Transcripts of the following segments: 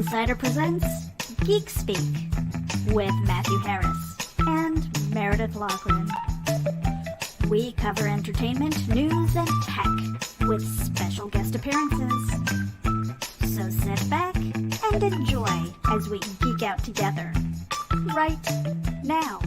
GeekInsider presents Geek Speak with Matthew Harris and Meredith Lachlan. We cover entertainment, news, and tech with special guest appearances. So sit back and enjoy as we geek out together right now.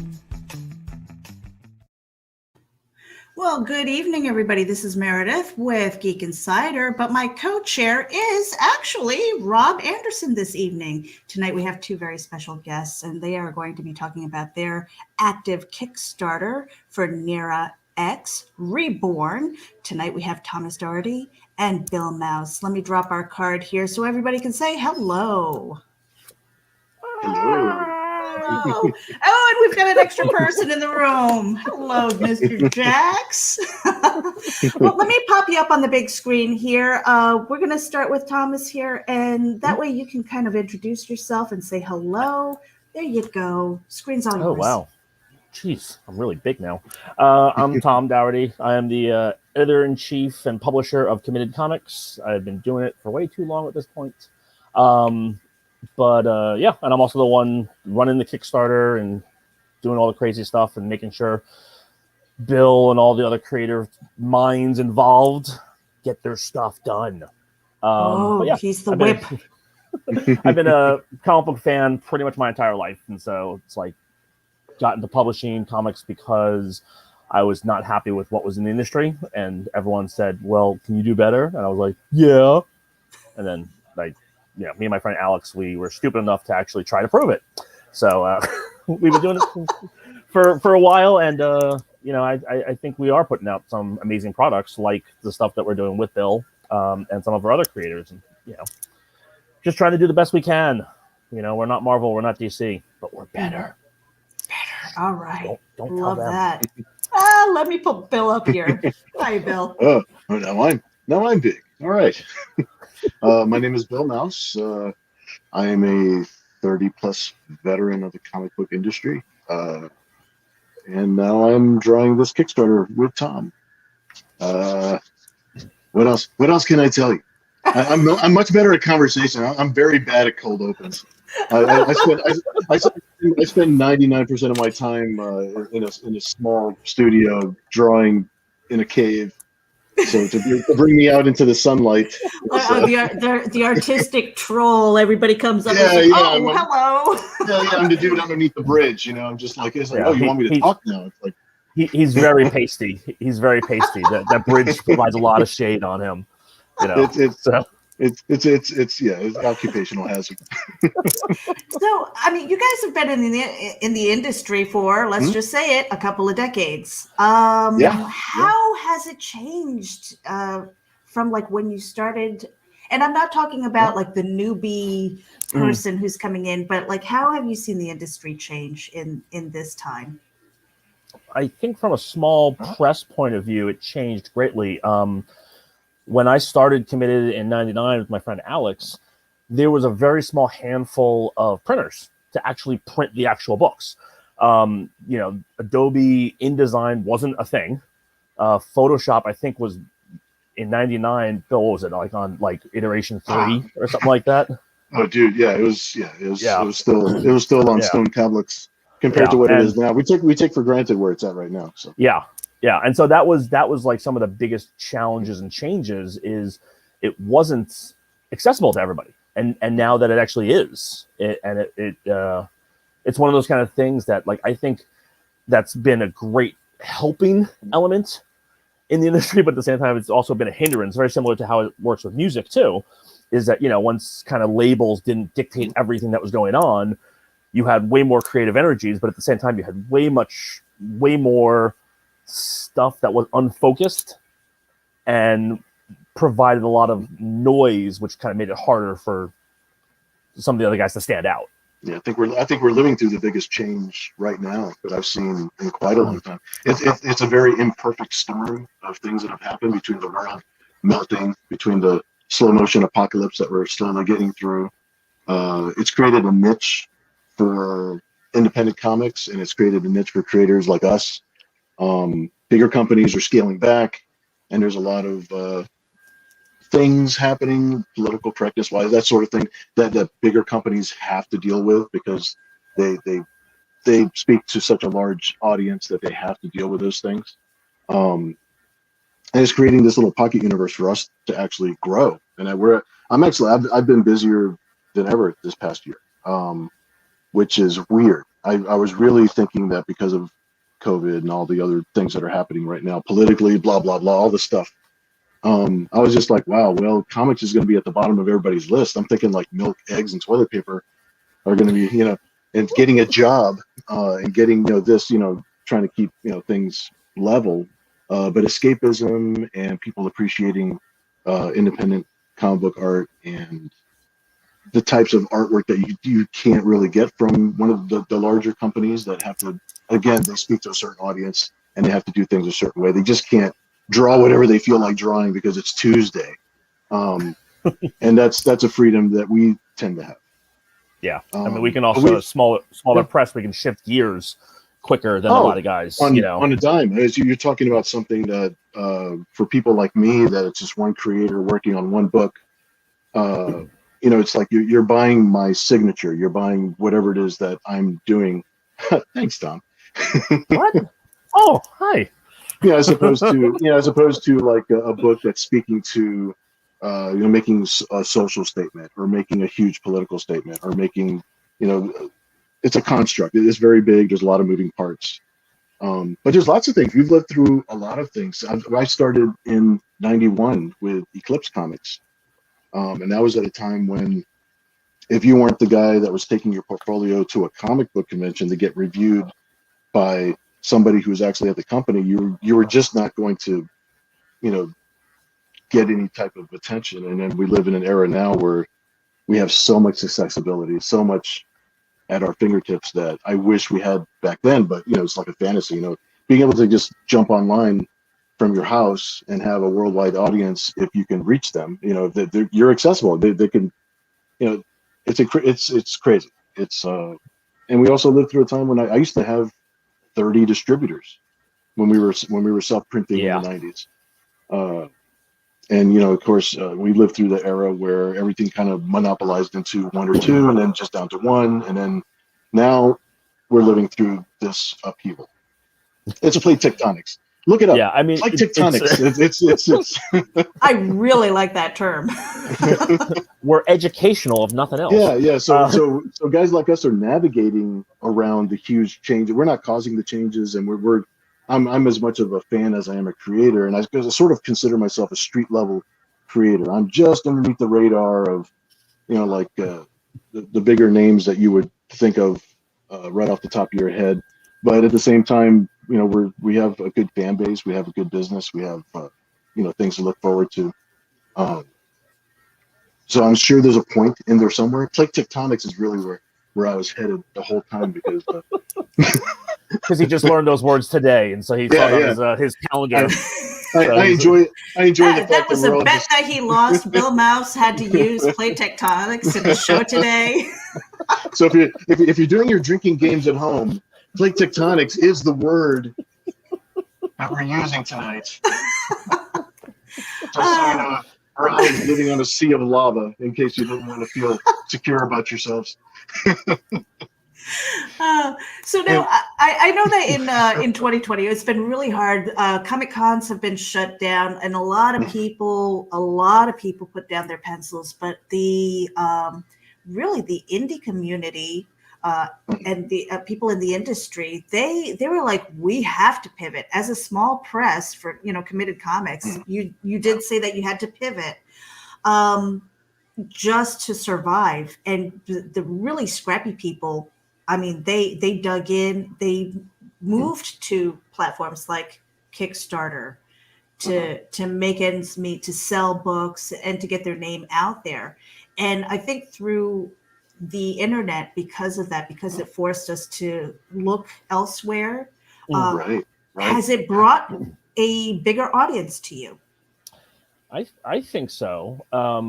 Well, good evening, everybody. This is Meredith with Geek Insider, but my co-chair is actually Rob Anderson this evening. Tonight we have two very special guests, and they are going to be talking about their active Kickstarter for Nira X, REBORN. Tonight we have Thomas Doherty and Bill Maus. Let me drop our card here so everybody can say hello. Hello. Oh, and we've got an extra person in the room. Hello, Mr. Jax. Well, let me pop you up on the big screen here. We're going to start with Thomas here, and that way you can kind of introduce yourself and say hello. There you go. Screen's all yours. Oh, wow. Jeez, I'm really big now. I'm Tom Doherty. I am the editor-in-chief and publisher of Committed Comics. I've been doing it for way too long at this point. Yeah, and I'm also the one running the Kickstarter and doing all the crazy stuff and making sure Bill and all the other creative minds involved get their stuff done. Yeah, he's the whip. I've been a comic book fan pretty much my entire life, and so it's like got into publishing comics because I was not happy with what was in the industry, and everyone said, "Well, can you do better?" And I was like, "Yeah," and then me and my friend Alex, we were stupid enough to actually try to prove it. So we've been doing it for a while, and I think we are putting out some amazing products like the stuff that we're doing with Bill and some of our other creators, and just trying to do the best we can. We're not Marvel, we're not DC, but we're better. All right. Don't love tell them. that. Let me put Bill up here. Hi, Bill. Now I'm big. All right. My name is Bill Maus. I am a 30-plus veteran of the comic book industry, and now I'm drawing this Kickstarter with Tom. What else? What else can I tell you? I'm much better at conversation. I'm very bad at cold opens. I spend 99% of my time in a small studio drawing in a cave. So to bring me out into the sunlight. The artistic troll, everybody comes up and says, hello. I'm the dude underneath the bridge, I'm just like, you want me to talk now? It's like he's very pasty. He's very pasty. That bridge provides a lot of shade on him. It's occupational hazard. So, I mean, you guys have been in the industry for, let's just say it, a couple of decades. How has it changed from like when you started? And I'm not talking about like the newbie person who's coming in, but like how have you seen the industry change in this time? I think from a small press point of view, it changed greatly. When I started Committed in '99 with my friend Alex, there was a very small handful of printers to actually print the actual books. Adobe InDesign wasn't a thing. Photoshop, I think, was in '99. Bill, what was it on iteration 3 or something like that? Oh, dude, it was still on stone tablets compared to what it is now. We take for granted where it's at right now. So Yeah, and so that was like some of the biggest challenges and changes is it wasn't accessible to everybody, and now that it actually is, it's one of those kind of things that like I think that's been a great helping element in the industry, but at the same time it's also been a hindrance, very similar to how it works with music too, is that once kind of labels didn't dictate everything that was going on, you had way more creative energies, but at the same time you had way more stuff that was unfocused and provided a lot of noise, which kind of made it harder for some of the other guys to stand out. Yeah, I think we're living through the biggest change right now that I've seen in quite a long time. It's a very imperfect storm of things that have happened between the world melting, between the slow motion apocalypse that we're slowly getting through. It's created a niche for independent comics, and it's created a niche for creators like us. Bigger companies are scaling back, and there's a lot of things happening, political correctness wise, that sort of thing, that bigger companies have to deal with because they speak to such a large audience that they have to deal with those things. And it's creating this little pocket universe for us to actually grow. And I've been busier than ever this past year, which is weird. I was really thinking that because of COVID and all the other things that are happening right now, politically, blah, blah, blah, all this stuff. I was just like, wow, well, comics is going to be at the bottom of everybody's list. I'm thinking like milk, eggs, and toilet paper are going to be, and getting a job and getting, this, trying to keep, things level. But escapism and people appreciating independent comic book art and the types of artwork that you can't really get from one of the larger companies that have to, again, they speak to a certain audience and they have to do things a certain way. They just can't draw whatever they feel like drawing because it's Tuesday. And that's a freedom that we tend to have. Yeah. I mean, we can also, smaller press, we can shift gears quicker than a lot of guys, on a dime. As you're talking about something that for people like me, that it's just one creator working on one book, it's like you're buying my signature, you're buying whatever it is that I'm doing. Thanks, Tom. What? Oh, hi. As opposed to like a book that's speaking to making a social statement or making a huge political statement or making, it's a construct. It is very big. There's a lot of moving parts. But there's lots of things. We've lived through a lot of things. I started in 91 with Eclipse Comics. And that was at a time when if you weren't the guy that was taking your portfolio to a comic book convention to get reviewed by somebody who was actually at the company, you were just not going to, get any type of attention. And then we live in an era now where we have so much accessibility, so much at our fingertips that I wish we had back then. But it's like a fantasy. Being able to just jump online from your house and have a worldwide audience, if you can reach them, you're accessible. They can, it's crazy. It's and we also lived through a time when I used to have 30 distributors when we were self-printing in the 90s. And of course, we lived through the era where everything kind of monopolized into one or two, and then just down to one, and then now we're living through this upheaval. It's a plate tectonics. Look it up. Yeah, I mean, plate tectonics. It's I really like that term. We're educational, if nothing else. Yeah. So guys like us are navigating around the huge change. We're not causing the changes, and I'm as much of a fan as I am a creator, and I sort of consider myself a street level creator. I'm just underneath the radar of, the bigger names that you would think of right off the top of your head. But at the same time, we have a good fan base, we have a good business, we have things to look forward to. So I'm sure there's a point in there somewhere. Plate tectonics is really where I was headed the whole time because. Because he just learned those words today, and so he saw on his calendar. I enjoy the fact that was that a bet that he lost. Bill Maus had to use plate tectonics in the show today. So if you're doing your drinking games at home, plate tectonics is the word that we're using tonight. Just so you know, we're always living on a sea of lava. In case you didn't want to feel secure about yourselves. So now I know that in 2020 it's been really hard. Comic cons have been shut down, and a lot of people put down their pencils. But the really the indie community and the people in the industry, they were like, we have to pivot as a small press for Committed Comics. You did say that you had to pivot. Just to survive, and the really scrappy people, I mean, they dug in, they moved to platforms like Kickstarter to make ends meet, to sell books, and to get their name out there. And I think through the internet, because of that, because it forced us to look elsewhere, right. Has it brought a bigger audience to you? I think so. I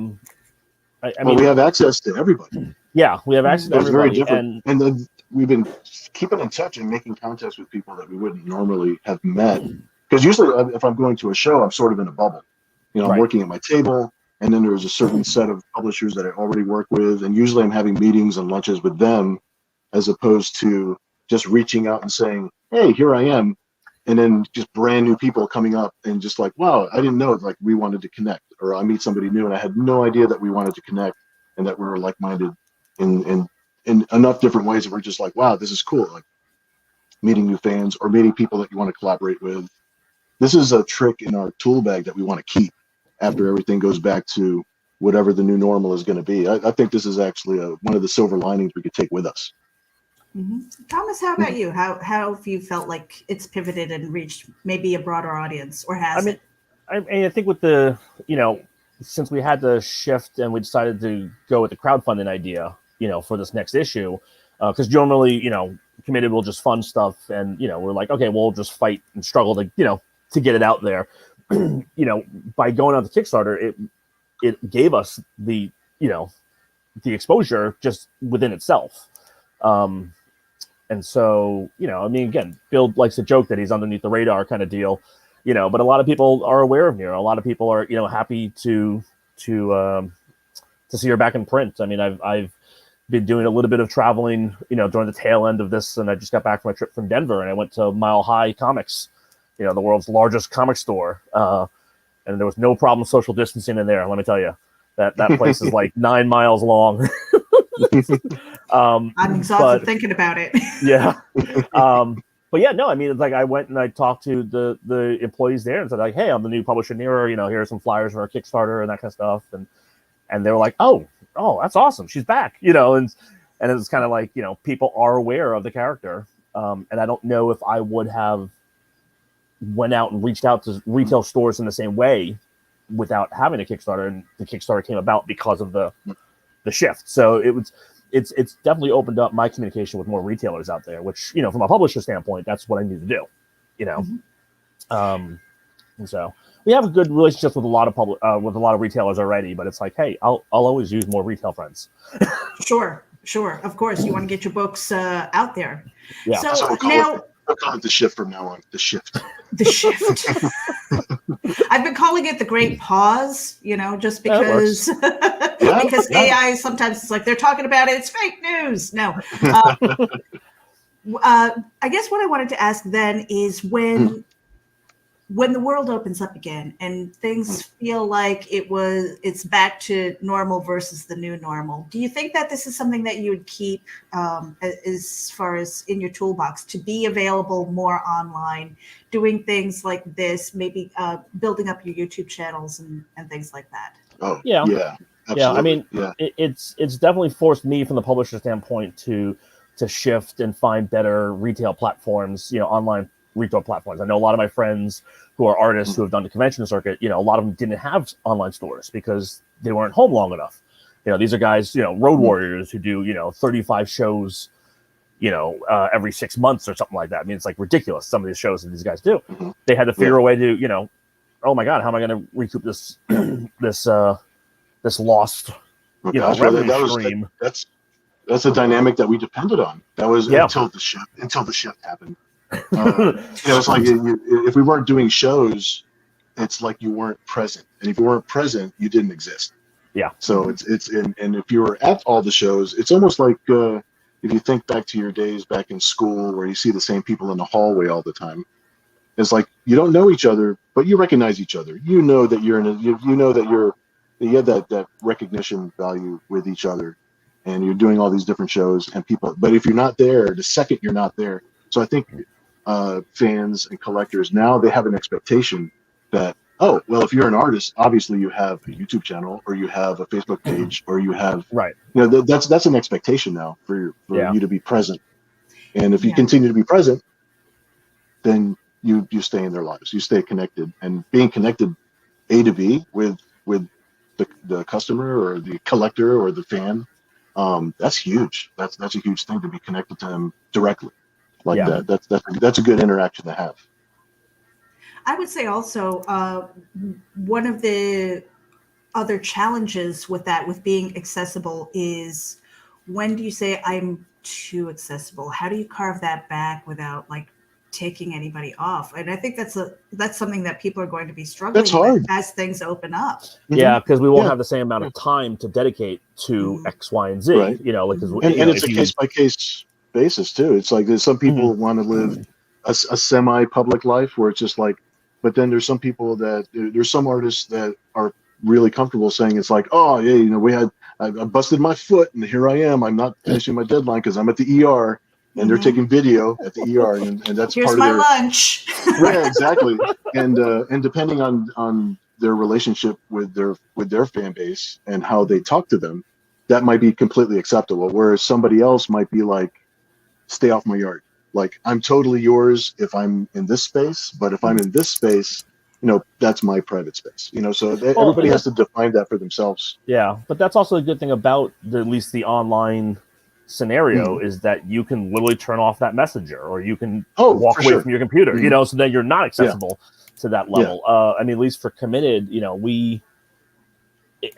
mean, we have access to everybody. Yeah, we have access to everybody. Very different. And then we've been keeping in touch and making contacts with people that we wouldn't normally have met. Because usually if I'm going to a show, I'm sort of in a bubble. I'm working at my table. And then there was a certain set of publishers that I already work with. And usually I'm having meetings and lunches with them as opposed to just reaching out and saying, hey, here I am. And then just brand new people coming up and just like, wow, I didn't know like we wanted to connect, or I meet somebody new and I had no idea that we wanted to connect and that we were like-minded in enough different ways that we're just like, wow, this is cool. Like meeting new fans or meeting people that you want to collaborate with. This is a trick in our tool bag that we want to keep after everything goes back to whatever the new normal is going to be. I think this is actually one of the silver linings we could take with us. Mm-hmm. Thomas, how about you? How have you felt like it's pivoted and reached maybe a broader audience, or has it? I think with the, since we had to shift and we decided to go with the crowdfunding idea, for this next issue, because normally, Committed will just fund stuff and, we're like, okay, we'll just fight and struggle to get it out there. By going on the Kickstarter, it gave us the exposure just within itself. And so, again, Bill likes to joke that he's underneath the radar kind of deal, but a lot of people are aware of Nira. A lot of people are, happy to see her back in print. I mean, I've been doing a little bit of traveling, during the tail end of this, and I just got back from my trip from Denver, and I went to Mile High Comics, the world's largest comic store, and there was no problem social distancing in there. Let me tell you, that place is like 9 miles long. I'm exhausted thinking about it. Yeah. But yeah, no, I mean, it's like I went and I talked to the employees there and said like, hey, I'm the new publisher Nira, here are some flyers for our Kickstarter and that kind of stuff. And they were like, oh, that's awesome. She's back, and it was kind of like, people are aware of the character. And I don't know if I would have went out and reached out to retail stores in the same way without having a Kickstarter, and the Kickstarter came about because of the shift. So it's definitely opened up my communication with more retailers out there, which, from a publisher standpoint, that's what I need to do, And so we have a good relationship with a lot of retailers already, but it's like, hey, I'll always use more retail friends. Sure. Of course, you want to get your books out there. Yeah. So I'll call it the shift from now on. The shift. The shift. I've been calling it the great pause, just because because AI sometimes it's like they're talking about it, it's fake news. No. I guess what I wanted to ask then is when the world opens up again and things feel like it's back to normal versus the new normal, do you think that this is something that you would keep as far as in your toolbox to be available more online, doing things like this, maybe building up your YouTube channels and things like that? Oh, yeah. Absolutely. Yeah, I mean, it's definitely forced me from the publisher standpoint to shift and find better retail platforms, online retail platforms. I know a lot of my friends who are artists who have done the convention circuit, a lot of them didn't have online stores because they weren't home long enough. These are guys, road warriors who do, 35 shows, every 6 months or something like that. I mean, it's like ridiculous, some of these shows that these guys do. They had to figure a way to, oh my God, how am I going to recoup this, this lost, revenue stream? That's a dynamic that we depended on. That was until the shift happened. It's like if we weren't doing shows, it's like you weren't present, and if you weren't present, you didn't exist. Yeah. So and if you were at all the shows, it's almost like if you think back to your days back in school where you see the same people in the hallway all the time. It's like you don't know each other, but you recognize each other. You know that you have that recognition value with each other, and you're doing all these different shows and people. But if you're not there, the second you're not there, so I think. Fans and collectors now they have an expectation that if you're an artist, obviously you have a YouTube channel or you have a Facebook page or you have that's an expectation now for you to be present, and if you continue to be present, then you stay in their lives, you stay connected, and being connected A to B with the customer or the collector or the fan, that's huge. That's a huge thing to be connected to them directly. That. That's a good interaction to have. I would say also one of the other challenges with being accessible is when do you say I'm too accessible? How do you carve that back without taking anybody off. And I think that's something that people are going to be struggling That's hard. with as things open up. Yeah, because we won't have the same amount of time to dedicate to X, Y, and Z. Right. You know, like And it's a case by case basis too. It's like there's some people want to live a semi-public life where it's just like, but then there's some people there's some artists that are really comfortable saying it's like, oh yeah, you know, I busted my foot and here I am. I'm not finishing my deadline because I'm at the ER. And they're taking video at the ER, and that's Here's part my of their lunch. Yeah, exactly. And depending on their relationship with their fan base and how they talk to them, that might be completely acceptable. Whereas somebody else might be like, "Stay off my yard." Like, I'm totally yours if I'm in this space, but if I'm in this space, you know, that's my private space. You know, so everybody has to define that for themselves. Yeah, but that's also a good thing about at least the online scenario is that you can literally turn off that messenger, or you can walk away from your computer, you know, so then you're not accessible to that level. I mean, at least for Committed, you know,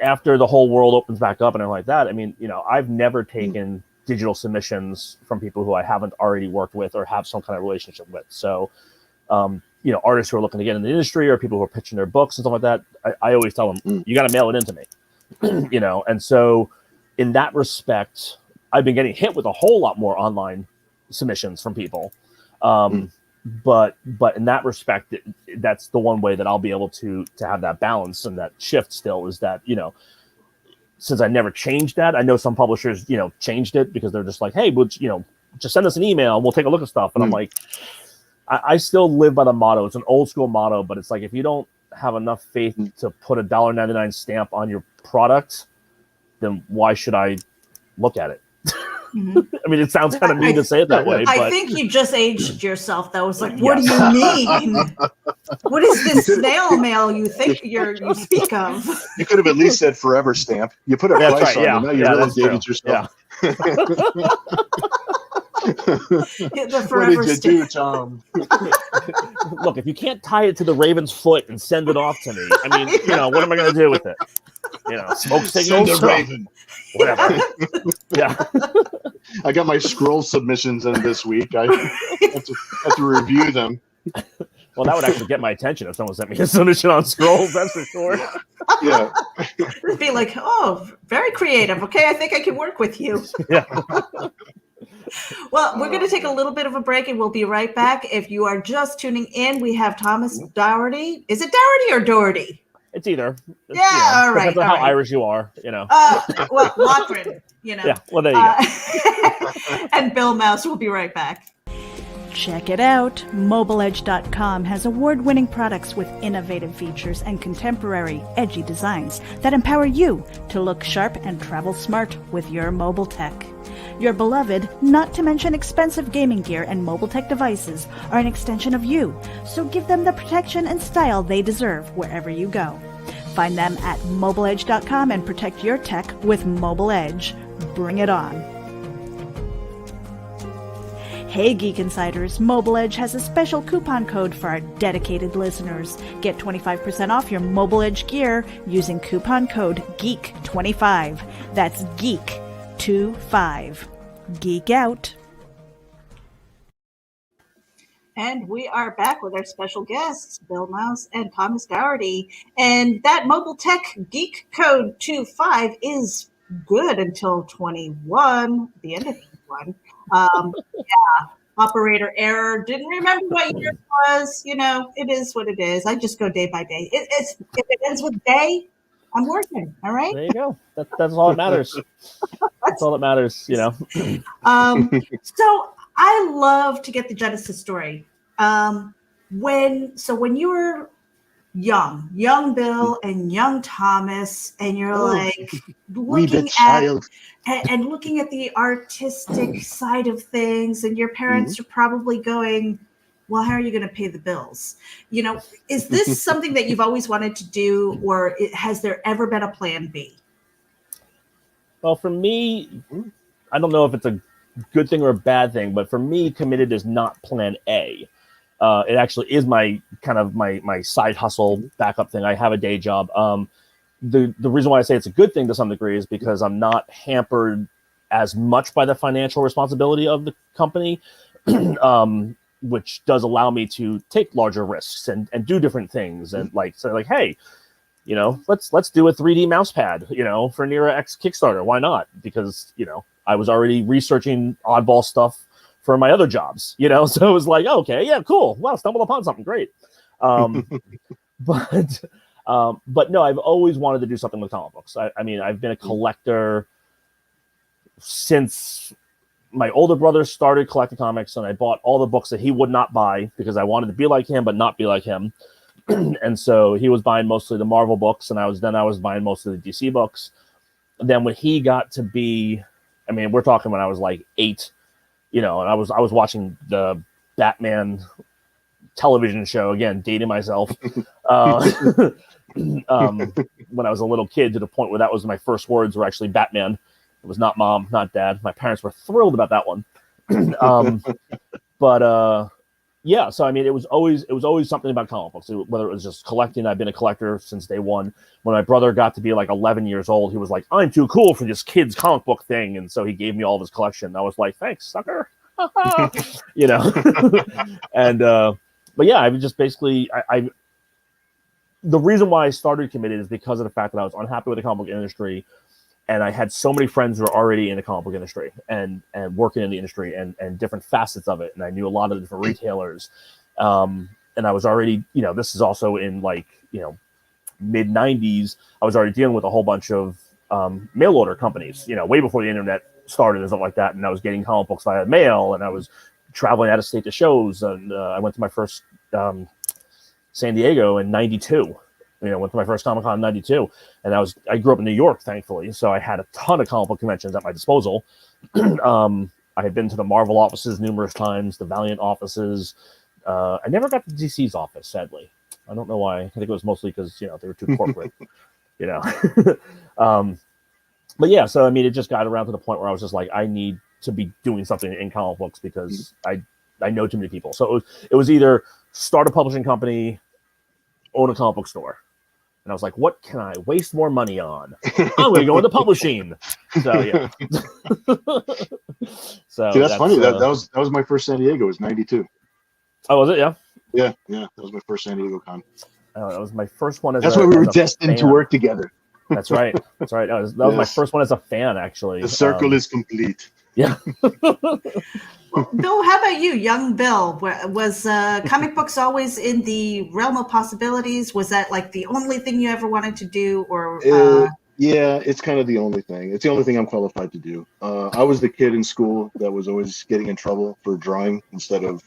after the whole world opens back up and everything like that, I mean, you know, I've never taken digital submissions from people who I haven't already worked with or have some kind of relationship with. So, you know, artists who are looking to get in the industry or people who are pitching their books and stuff like that, I always tell them, you got to mail it in to me, you know? And so in that respect, I've been getting hit with a whole lot more online submissions from people. But in that respect, that's the one way that I'll be able to have that balance and that shift still is that, you know, since I never changed that, I know some publishers, you know, changed it because they're just like, hey, you know, just send us an email and we'll take a look at stuff. And I'm like, I still live by the motto. It's an old school motto, but it's like, if you don't have enough faith to put a $1.99 stamp on your product, then why should I look at it? I mean, it sounds kind of mean to say it that way. I think you just aged yourself, though. It's like, what do you mean? What is this snail mail you think you speak of? You could have at least said forever stamp. You put a price on it. Now you really dated yourself. The what did you do, Tom? Look, if you can't tie it to the raven's foot and send it off to me, I mean, you know, what am I going to do with it? You know, smoke signals, raven. Whatever. Yeah. I got my scroll submissions in this week. I have to review them. Well, that would actually get my attention if someone sent me a submission on scrolls, that's for sure. Yeah. It'd be like, oh, very creative. Okay, I think I can work with you. Yeah. Well, we're going to take a little bit of a break and we'll be right back. If you are just tuning in, we have Thomas Doherty. Is it Doherty or Doherty? It's either. Yeah, all right. Depends on how Irish you are, you know. Well, Lochran, you know. Yeah, well, there you go. And Bill Maus will be right back. Check it out. MobileEdge.com has award-winning products with innovative features and contemporary, edgy designs that empower you to look sharp and travel smart with your mobile tech. Your beloved, not to mention expensive gaming gear and mobile tech devices are an extension of you, so give them the protection and style they deserve wherever you go. Find them at MobileEdge.com and protect your tech with Mobile Edge. Bring it on. Hey Geek Insiders, Mobile Edge has a special coupon code for our dedicated listeners. Get 25% off your Mobile Edge gear using coupon code GEEK25. That's GEEK25. Geek out. And we are back with our special guests, Bill Maus and Thomas Doherty. And that mobile tech geek code 25 is good until 21, the end of 21. Operator error. Didn't remember what year it was. You know, it is what it is. I just go day by day. If it ends with day, I'm working. All right. There you go. That's all that matters. That's all that matters, you know. So I love to get the Genesis story. When you were young Bill and young Thomas, and you're like looking at the artistic side of things, and your parents are probably going, well, how are you going to pay the bills? You know, is this something that you've always wanted to do, or has there ever been a plan B? Well, for me, I don't know if it's a good thing or a bad thing, but for me, Committed is not plan A. It actually is my side hustle backup thing. I have a day job. The reason why I say it's a good thing to some degree is because I'm not hampered as much by the financial responsibility of the company. which does allow me to take larger risks and do different things. And like, so like, hey, you know, let's do a 3D mouse pad, you know, for Nira X Kickstarter. Why not? Because, you know, I was already researching oddball stuff for my other jobs, you know, so it was like, okay, yeah, cool. Wow, stumbled upon something great. But no, I've always wanted to do something with comic books. I mean, I've been a collector since my older brother started collecting comics, and I bought all the books that he would not buy because I wanted to be like him, but not be like him. And so he was buying mostly the Marvel books, and I was buying most of the DC books. And then when he got to be, I mean, we're talking when I was like 8, you know, and I was watching the Batman television show, again, dating myself, when I was a little kid, to the point where that was my first words were actually Batman. It was not mom, not dad. My parents were thrilled about that one. Yeah, so I mean, it was always something about comic books. Whether it was just collecting, I've been a collector since day one. When my brother got to be like 11 years old, he was like, "I'm too cool for this kid's comic book thing," and so he gave me all of his collection. I was like, "Thanks, sucker," you know. And but yeah, I was just basically I the reason why I started Committed is because of the fact that I was unhappy with the comic book industry. And I had so many friends who were already in the comic book industry and working in the industry and different facets of it. And I knew a lot of the different retailers. And I was already, you know, this is also in like, you know, mid 90s. I was already dealing with a whole bunch of mail order companies, you know, way before the internet started and stuff like that. And I was getting comic books via mail, and I was traveling out of state to shows. And I went to my first San Diego in 92. You know, went to my first Comic-Con in 92, and I grew up in New York, thankfully, so I had a ton of comic book conventions at my disposal. I had been to the Marvel offices numerous times, the Valiant offices. I never got to DC's office, sadly. I don't know why. I think it was mostly because, you know, they were too corporate, you know. But yeah, so I mean, it just got around to the point where I was just like, I need to be doing something in comic books because I know too many people. So it was either start a publishing company, own a comic book store. And I was like, what can I waste more money on? I'm going to go into publishing. So, yeah. So see, that's funny. That was my first San Diego. It was 92. Oh, was it? Yeah? Yeah. That was my first San Diego con. Oh, that was my first one. That's why we were destined to work together. That's right. That was my first one as a fan, actually. The circle is complete. Yeah. Well, Bill, how about you, young Bill? Was comic books always in the realm of possibilities? Was that like the only thing you ever wanted to do, or? Yeah, it's kind of the only thing. It's the only thing I'm qualified to do. I was the kid in school that was always getting in trouble for drawing instead of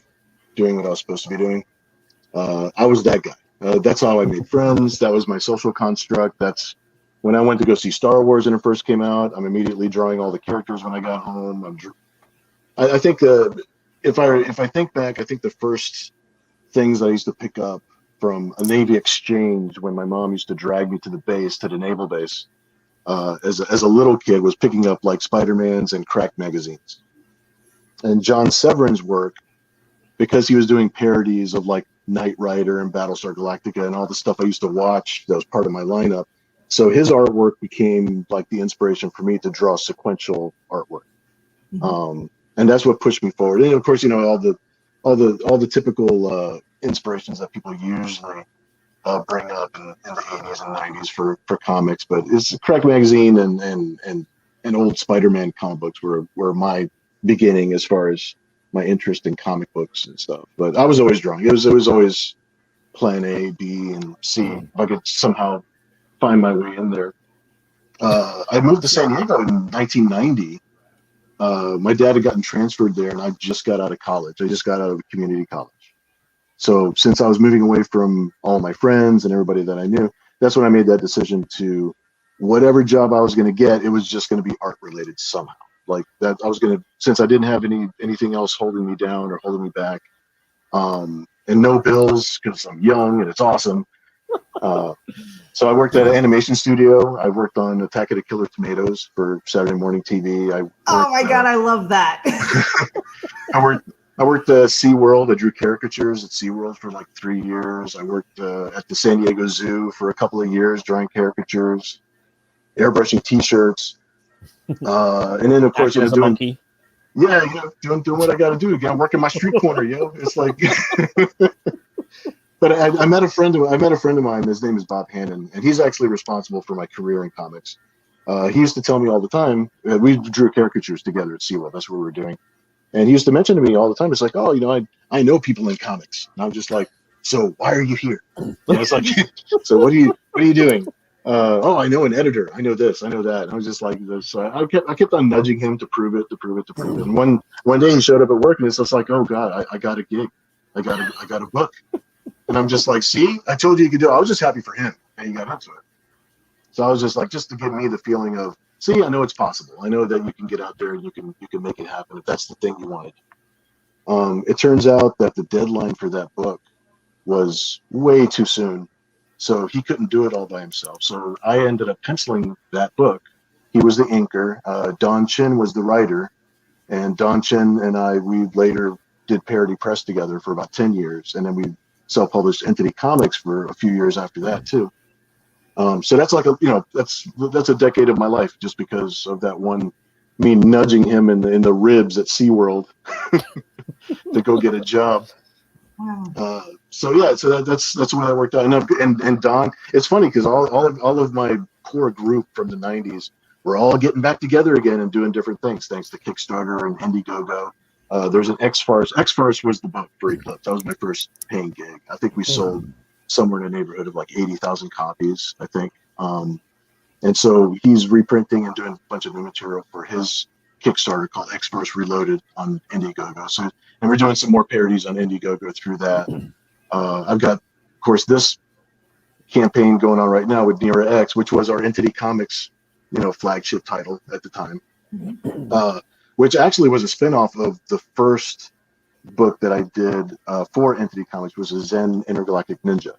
doing what I was supposed to be doing. I was that guy. That's how I made friends. That was my social construct. That's when I went to go see Star Wars and it first came out. I'm immediately drawing all the characters when I got home. I think if I think back, I think the first things I used to pick up from a Navy exchange when my mom used to drag me to the base, to the naval base, as a little kid, was picking up like Spider-Man's and Crack magazines. And John Severin's work, because he was doing parodies of like Knight Rider and Battlestar Galactica and all the stuff I used to watch that was part of my lineup. So his artwork became like the inspiration for me to draw sequential artwork. Mm-hmm. And that's what pushed me forward. And of course, you know, all the typical inspirations that people usually bring up in the 80s and 90s for comics. But it's Crack magazine and old Spider-Man comic books were my beginning as far as my interest in comic books and stuff. But I was always drawing. It was always plan A, B, and C. If I could somehow find my way in there. I moved to San Diego in 1990. My dad had gotten transferred there, and I just got out of college. I just got out of community college. So since I was moving away from all my friends and everybody that I knew, that's when I made that decision to whatever job I was going to get, it was just going to be art related somehow. Like that, I was going to, since I didn't have anything else holding me down or holding me back, and no bills because I'm young and it's awesome. So I worked at an animation studio. I worked on Attack of the Killer Tomatoes for Saturday morning TV. Oh my God, I love that. I worked at SeaWorld. I drew caricatures at SeaWorld for like 3 years. I worked at the San Diego Zoo for a couple of years drawing caricatures, airbrushing T-shirts. And then of course, doing monkey. Yeah, doing what I got to do. Working my street corner, It's like, but I met a friend of mine. His name is Bob Hannon, and he's actually responsible for my career in comics. He used to tell me all the time. We drew caricatures together at SeaWorld. That's what we were doing. And he used to mention to me all the time. It's like, oh, I know people in comics. And I'm just like, so why are you here? It's like, so what are you doing? Oh, I know an editor. I know this. I know that. And I was just like this. I kept on nudging him to prove it. And one day he showed up at work, and it's just like, oh God, I got a gig. I got a book. And I'm just like, see, I told you could do it. I was just happy for him, and he got into it. So I was just like, just to give me the feeling of, see, I know it's possible. I know that you can get out there and you can make it happen if that's the thing you wanted. It turns out that the deadline for that book was way too soon. So he couldn't do it all by himself. So I ended up penciling that book. He was the inker. Don Chin was the writer. And Don Chin and we later did Parody Press together for about 10 years. And then we self-published Entity Comics for a few years after that too. So that's like that's a decade of my life just because of that one, me nudging him in the ribs at SeaWorld to go get a job. Wow. So that's the way that worked out. And Don, it's funny because all of my core group from the 90s were all getting back together again and doing different things thanks to Kickstarter and Indiegogo. There's an X-Farce. X-Farce was the book for Eclipse. That was my first paying gig. I think we sold somewhere in the neighborhood of like 80,000 copies, I think. And so he's reprinting and doing a bunch of new material for his Kickstarter called X-Farce Reloaded on Indiegogo. So, and we're doing some more parodies on Indiegogo through that. I've got, of course, this campaign going on right now with Nira X, which was our Entity Comics, flagship title at the time, which actually was a spinoff of the first book that I did for Entity Comics, was a Zen Intergalactic Ninja.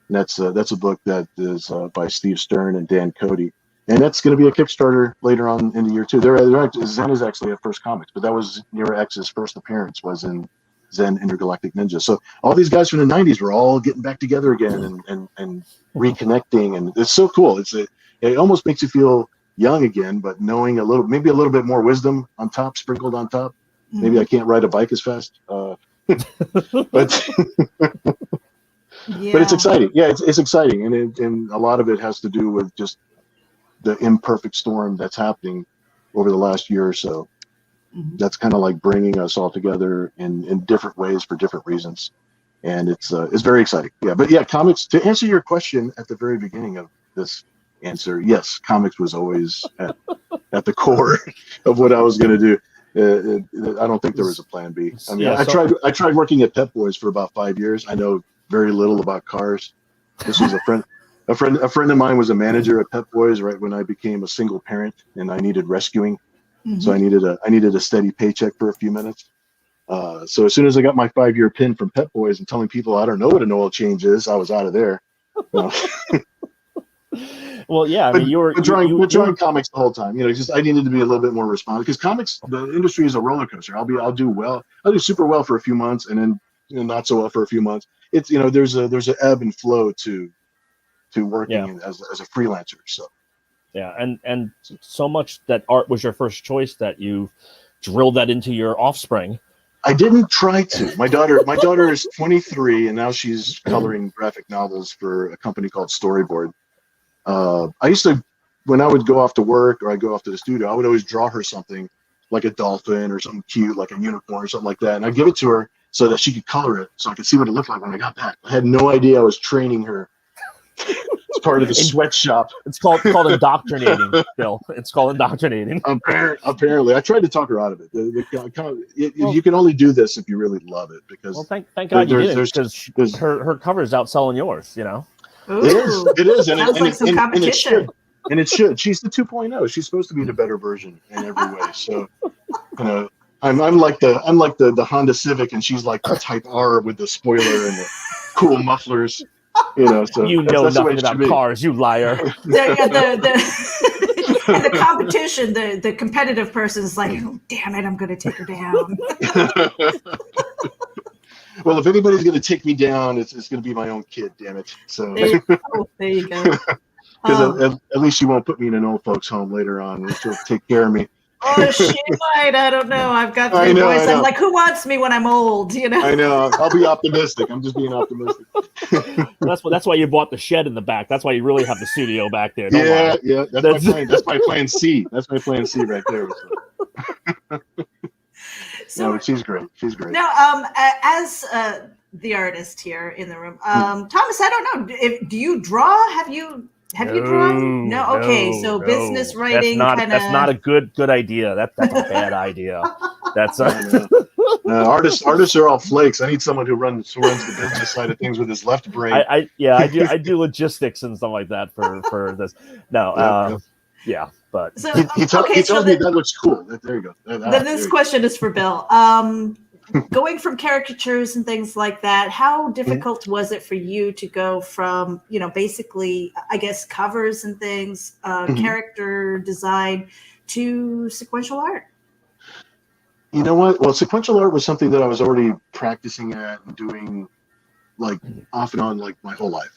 And that's a book that is by Steve Stern and Dan Cody. And that's going to be a Kickstarter later on in the year too. Zen is actually at First Comics, but that was Nira X's first appearance was in Zen Intergalactic Ninja. So all these guys from the 90s were all getting back together again and reconnecting, and it's so cool. It almost makes you feel young again, but knowing maybe a little bit more wisdom on top, sprinkled on top. Maybe I can't ride a bike as fast, but but it's exciting. Yeah, it's exciting, and a lot of it has to do with just the imperfect storm that's happening over the last year or so. That's kind of like bringing us all together in different ways for different reasons, and it's very exciting. Yeah, but yeah, comics. To answer your question at the very beginning of this answer, yes, comics was always at the core of what I was going to do. I don't think there was a plan B. I mean, I tried working at Pep Boys for about 5 years. I know very little about cars. This was a friend of mine was a manager at Pep Boys right when I became a single parent and I needed rescuing. So I needed a steady paycheck for a few minutes. So as soon as I got my 5-year pin from Pep Boys and telling people I don't know what an oil change is, I was out of there. Well, yeah, I mean, you were drawing comics the whole time. Just I needed to be a little bit more responsive because comics, the industry is a roller coaster. I'll do super well for a few months and then not so well for a few months. It's there's an ebb and flow to working as a freelancer. So yeah, and so much that art was your first choice that you drilled that into your offspring. I didn't try to. My daughter is 23 and now she's coloring graphic novels for a company called Storyboard. I used to, when I would go off to work or I'd go off to the studio, I would always draw her something like a dolphin or something cute, like a unicorn or something like that. And I'd give it to her so that she could color it so I could see what it looked like when I got back. I had no idea I was training her. It's part of the sweatshop. It's called indoctrinating, Bill. It's called indoctrinating. Apparently. I tried to talk her out of it. You can only do this if you really love it. Because thank God you didn't, because her cover is outselling yours, Ooh, it is, and sounds like some competition. And it should. She's the 2.0. She's supposed to be the better version in every way. So, I'm like the Honda Civic, and she's like the Type R with the spoiler and the cool mufflers. So that's nothing about cars, you liar. The competition, the competitive person is like, oh, damn it, I'm going to take her down. Well, if anybody's going to take me down, it's going to be my own kid, damn it. So there you go. Because at least she won't put me in an old folks' home later on. She'll take care of me. Oh, she might. I don't know. I've got the voice. I'm like, who wants me when I'm old? You know. I know. I'll be optimistic. I'm just being optimistic. That's why you bought the shed in the back. That's why you really have the studio back there. Don't lie. Yeah. That's my plan C. That's my plan C right there. So, no, she's great. She's great. Now, as the artist here in the room, Thomas, I don't know. Do you draw? Have you drawn? No. Okay. So business writing. That's not a good idea. That's a bad idea. That's artists are all flakes. I need someone who runs the business side of things with his left brain. I do logistics and stuff like that for this. No. Yeah, but so, he tells me that looks cool. There you go. Then this question is for Bill. Going from caricatures and things like that, how difficult was it for you to go from, basically, I guess, covers and things, character design to sequential art? You know what? Well, sequential art was something that I was already practicing at and doing, like, off and on, like, my whole life.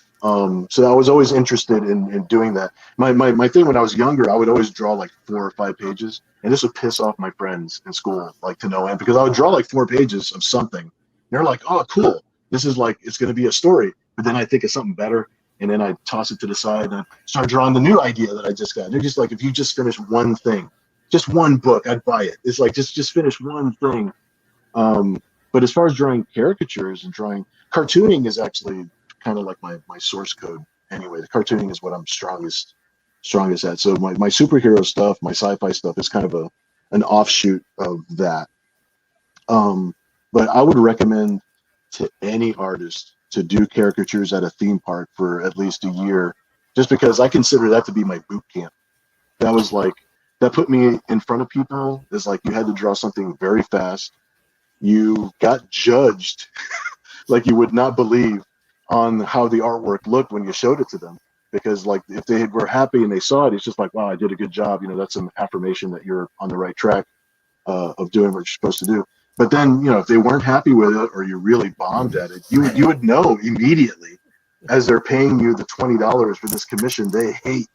So I was always interested in doing that. My thing when I was younger, I would always draw like 4 or 5 pages, and this would piss off my friends in school, like to no end, because I would draw like 4 pages of something. And they're like, "Oh, cool! This is like it's going to be a story." But then I think of something better, and then I toss it to the side and I start drawing the new idea that I just got. They're just like, "If you just finish one thing, just one book, I'd buy it." It's like just finish one thing. But as far as drawing caricatures and drawing cartooning is actually kind of like my source code anyway. The cartooning is what I'm strongest at. So my superhero stuff, my sci-fi stuff is kind of an offshoot of that. But I would recommend to any artist to do caricatures at a theme park for at least a year, just because I consider that to be my boot camp. That put me in front of people. It's like you had to draw something very fast. You got judged like you would not believe on how the artwork looked when you showed it to them, because like if they were happy and they saw it, it's just like, wow, I did a good job. That's an affirmation that you're on the right track of doing what you're supposed to do. But then if they weren't happy with it or you really bombed at it, you would know immediately as they're paying you the $20 for this commission they hate,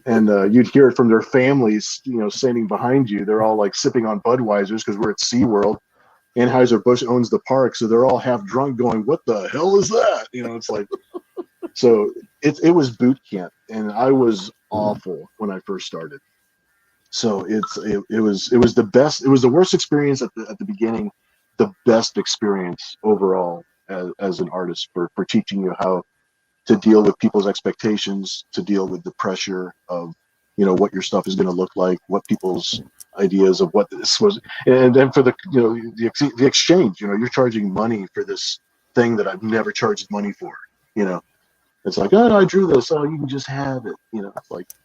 and you'd hear it from their families, standing behind you. They're all like sipping on Budweisers because we're at SeaWorld. Anheuser-Busch owns the park, so they're all half drunk going, "What the hell is that?" It's like, so it was boot camp, and I was awful when I first started. So it was the best. It was the worst experience at the beginning, the best experience overall as an artist for teaching you how to deal with people's expectations, to deal with the pressure of what your stuff is going to look like, what people's ideas of what this was, and then for the the exchange. You're charging money for this thing that I've never charged money for. It's like, "Oh, I drew this. Oh, you can just have it."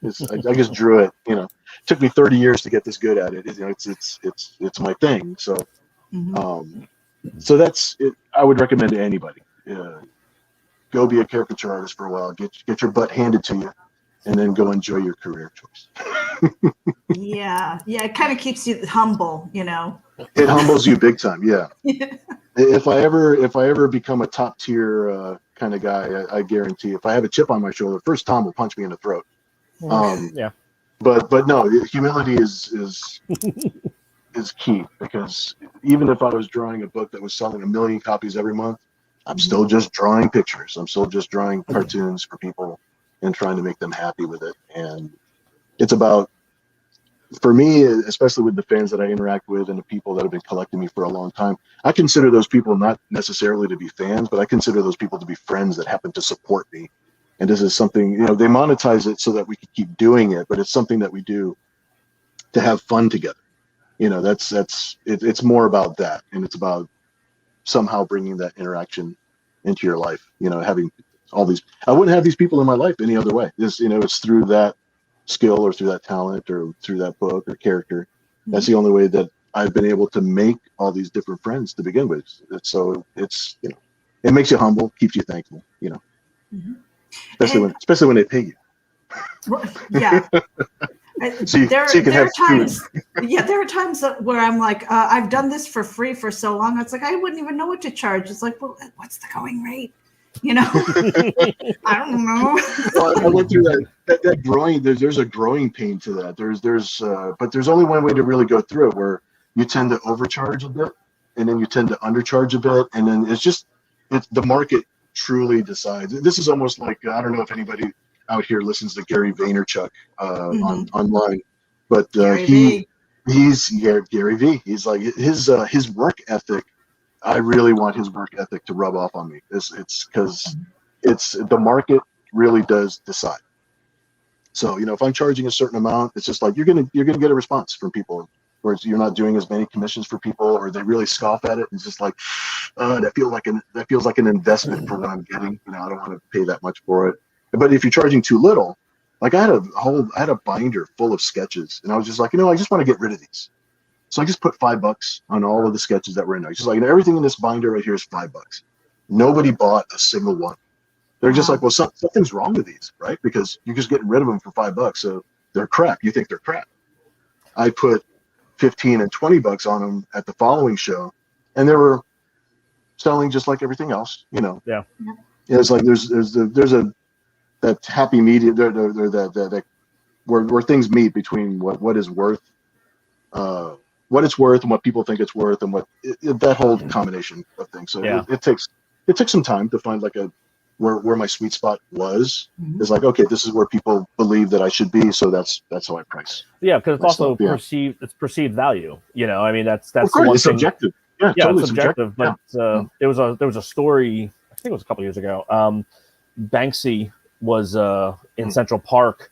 It's like I just drew it. It took me 30 years to get this good at it. It's my thing. So so that's it. I would recommend to anybody. Go be a caricature artist for a while. Get your butt handed to you, and then go enjoy your career choice. Yeah, it kind of keeps you humble, It humbles you big time. Yeah. If I ever become a top tier kind of guy, I guarantee if I have a chip on my shoulder, first Tom will punch me in the throat. Yeah. But no, humility is key, because even if I was drawing a book that was selling 1 million copies every month, I'm still just drawing pictures. I'm still just drawing cartoons for people and trying to make them happy with it. And it's about, for me, especially with the fans that I interact with and the people that have been collecting me for a long time, I consider those people not necessarily to be fans, but I consider those people to be friends that happen to support me. And this is something, they monetize it so that we can keep doing it, but it's something that we do to have fun together. It's more about that. And it's about somehow bringing that interaction into your life, having all these, I wouldn't have these people in my life any other way. It's through that skill or through that talent or through that book or character. That's the only way that I've been able to make all these different friends to begin with. So it's, it makes you humble, keeps you thankful, especially when they pay you. Yeah. There are times where I'm like, I've done this for free for so long. It's like, I wouldn't even know what to charge. It's like, well, what's the going rate? You know, I don't know. Well, I went through that growing. There's a growing pain to that. But there's only one way to really go through it, where you tend to overcharge a bit, and then you tend to undercharge a bit, and then it's the market truly decides. This is almost like, I don't know if anybody out here listens to Gary Vaynerchuk online, but Gary V. He's like his work ethic. I really want his work ethic to rub off on me. It's because it's the market really does decide. So, if I'm charging a certain amount, it's just like you're gonna get a response from people, where you're not doing as many commissions for people, or they really scoff at it. It's just like, that feels like an investment for what I'm getting. I don't want to pay that much for it. But if you're charging too little, like I had a binder full of sketches, and I was just like, I just want to get rid of these. So I just put $5 on all of the sketches that were in there. Just like, everything in this binder right here is $5. Nobody bought a single one. They're just like, well, something's wrong with these, right? Because you're just getting rid of them for $5, so they're crap. You think they're crap. I put $15 and $20 on them at the following show, and they were selling just like everything else. Yeah. It's like there's that happy medium there that where things meet between what is worth. What it's worth and what people think it's worth, and that whole combination of things. So it took some time to find like where my sweet spot was. It's like, okay, this is where people believe that I should be, so that's how I price. Yeah, because it's also perceived value. I mean, that's of course, one it's thing. Subjective. Yeah, It's totally subjective. But there was a story. I think it was a couple years ago. Banksy was in Central Park.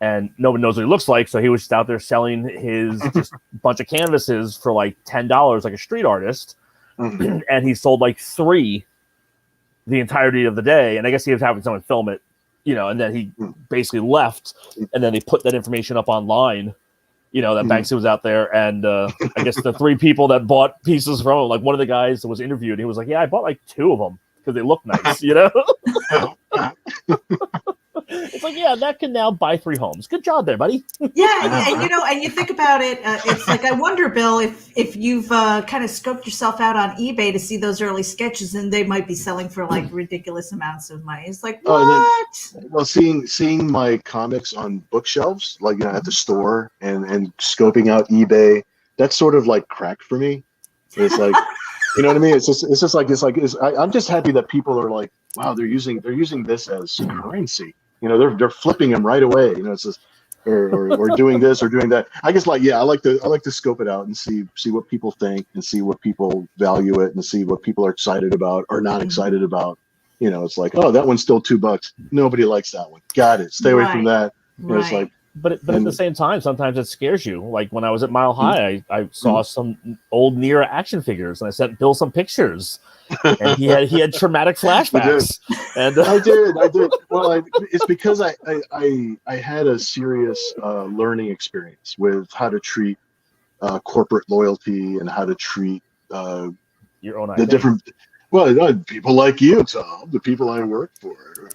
And nobody knows what he looks like, so he was just out there selling his just bunch of canvases for like $10, like a street artist. And he sold like 3 the entirety of the day. And I guess he was having someone film it, and then he basically left. And then they put that information up online, that Banksy was out there. And I guess the 3 people that bought pieces from him, like one of the guys that was interviewed, he was like, yeah, I bought like 2 of them because they look nice, It's like, yeah, that can now buy 3 homes. Good job there, buddy. Yeah, and you think about it, it's like, I wonder, Bill, if you've kind of scoped yourself out on eBay to see those early sketches, and they might be selling for like ridiculous amounts of money. It's like, what? Well, seeing my comics on bookshelves, like at the store, and scoping out eBay, that's sort of like crack for me. It's like, you know what I mean? I'm just happy that people are like, wow, they're using this as currency. They're flipping them right away. It's just or doing this or doing that. I guess I like to scope it out and see what people think, and see what people value it, and see what people are excited about or not excited about. It's like, oh, that one's still $2. Nobody likes that one. Got it. Stay away from that. It's like, but at the same time, sometimes it scares you. Like when I was at Mile High, I saw some old Nira action figures, and I sent Bill some pictures, and he had traumatic flashbacks. And I did. Well, it's because I had a serious learning experience with how to treat corporate loyalty, and how to treat your own the different. Well, people like you, Tom, the people I work for.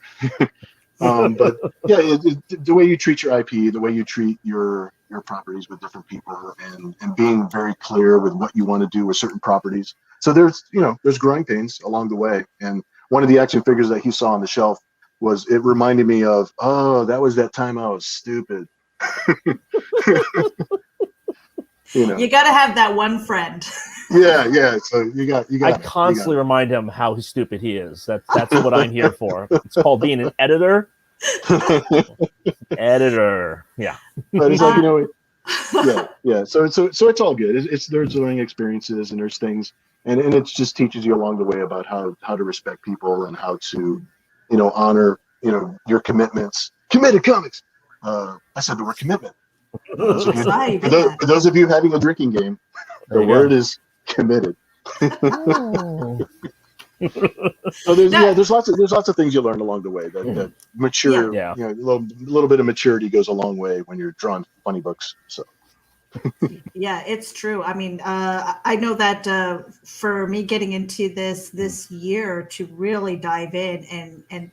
But yeah, the way you treat your IP, the way you treat your properties with different people, and being very clear with what you want to do with certain properties. So there's growing pains along the way. And one of the action figures that he saw on the shelf it reminded me of, oh, that was that time I was stupid. You got to have that one friend. Yeah. So you got. I constantly remind him how stupid he is. That's what I'm here for. It's called being an editor. Editor. Yeah. But it's like, yeah. So it's all good. There's learning experiences, and there's things, and it just teaches you along the way about how to respect people, and how to, honor, your commitments. Committed comics. I said the word commitment. For those of you having a drinking game, the word is committed. So there's lots of things you learn along the way that mature. Yeah. A little bit of maturity goes a long way when you're drawing funny books. So. Yeah, it's true. I mean, I know that for me getting into this year to really dive in and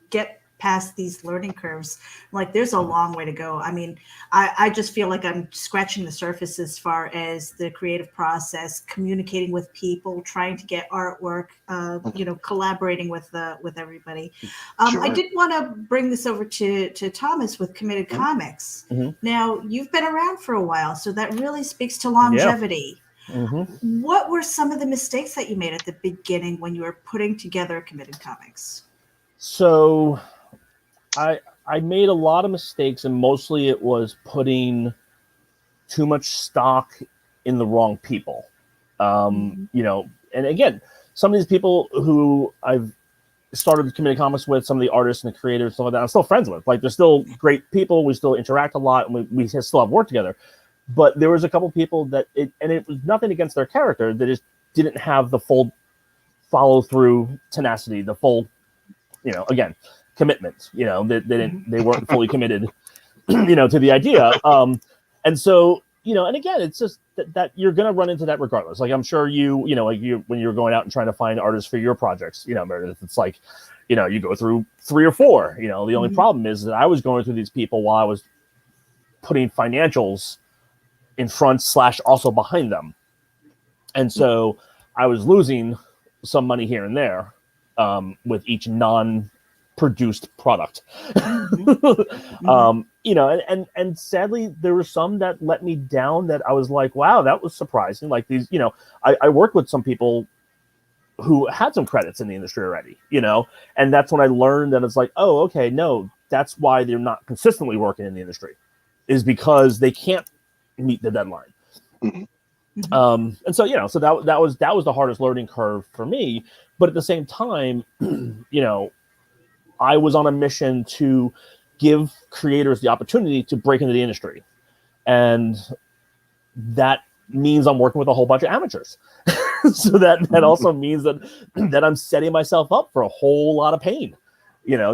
get past these learning curves. Like there's a long way to go. I mean, I just feel like I'm scratching the surface as far as the creative process, communicating with people, trying to get artwork, collaborating with everybody. Sure. I did want to bring this over to Thomas with Committed Comics. Mm-hmm. Now, you've been around for a while, so that really speaks to longevity. Yeah. Mm-hmm. What were some of the mistakes that you made at the beginning when you were putting together Committed Comics? So I made a lot of mistakes, and mostly it was putting too much stock in the wrong people. And again, some of these people who I've started Committed Comics with, some of the artists and the creators, stuff like that, I'm still friends with. Like, they're still great people. We still interact a lot, and we still have work together. But there was a couple people that it was nothing against their character. They just didn't have the full follow through tenacity, the full, again, commitment. They weren't fully committed, to the idea. And so, and again, it's just that you're going to run into that regardless. Like, I'm sure when you're going out and trying to find artists for your projects, Meredith, it's like, you go through 3 or 4. The only problem is that I was going through these people while I was putting financials in front / also behind them. And so I was losing some money here and there with each non-produced product. And sadly, there were some that let me down that I was like, wow, that was surprising. Like these, I worked with some people who had some credits in the industry already, and that's when I learned that it's like, oh, okay, no, that's why they're not consistently working in the industry, is because they can't meet the deadline. And so so that was the hardest learning curve for me. But at the same time, I was on a mission to give creators the opportunity to break into the industry, and that means I'm working with a whole bunch of amateurs. So that also means that I'm setting myself up for a whole lot of pain,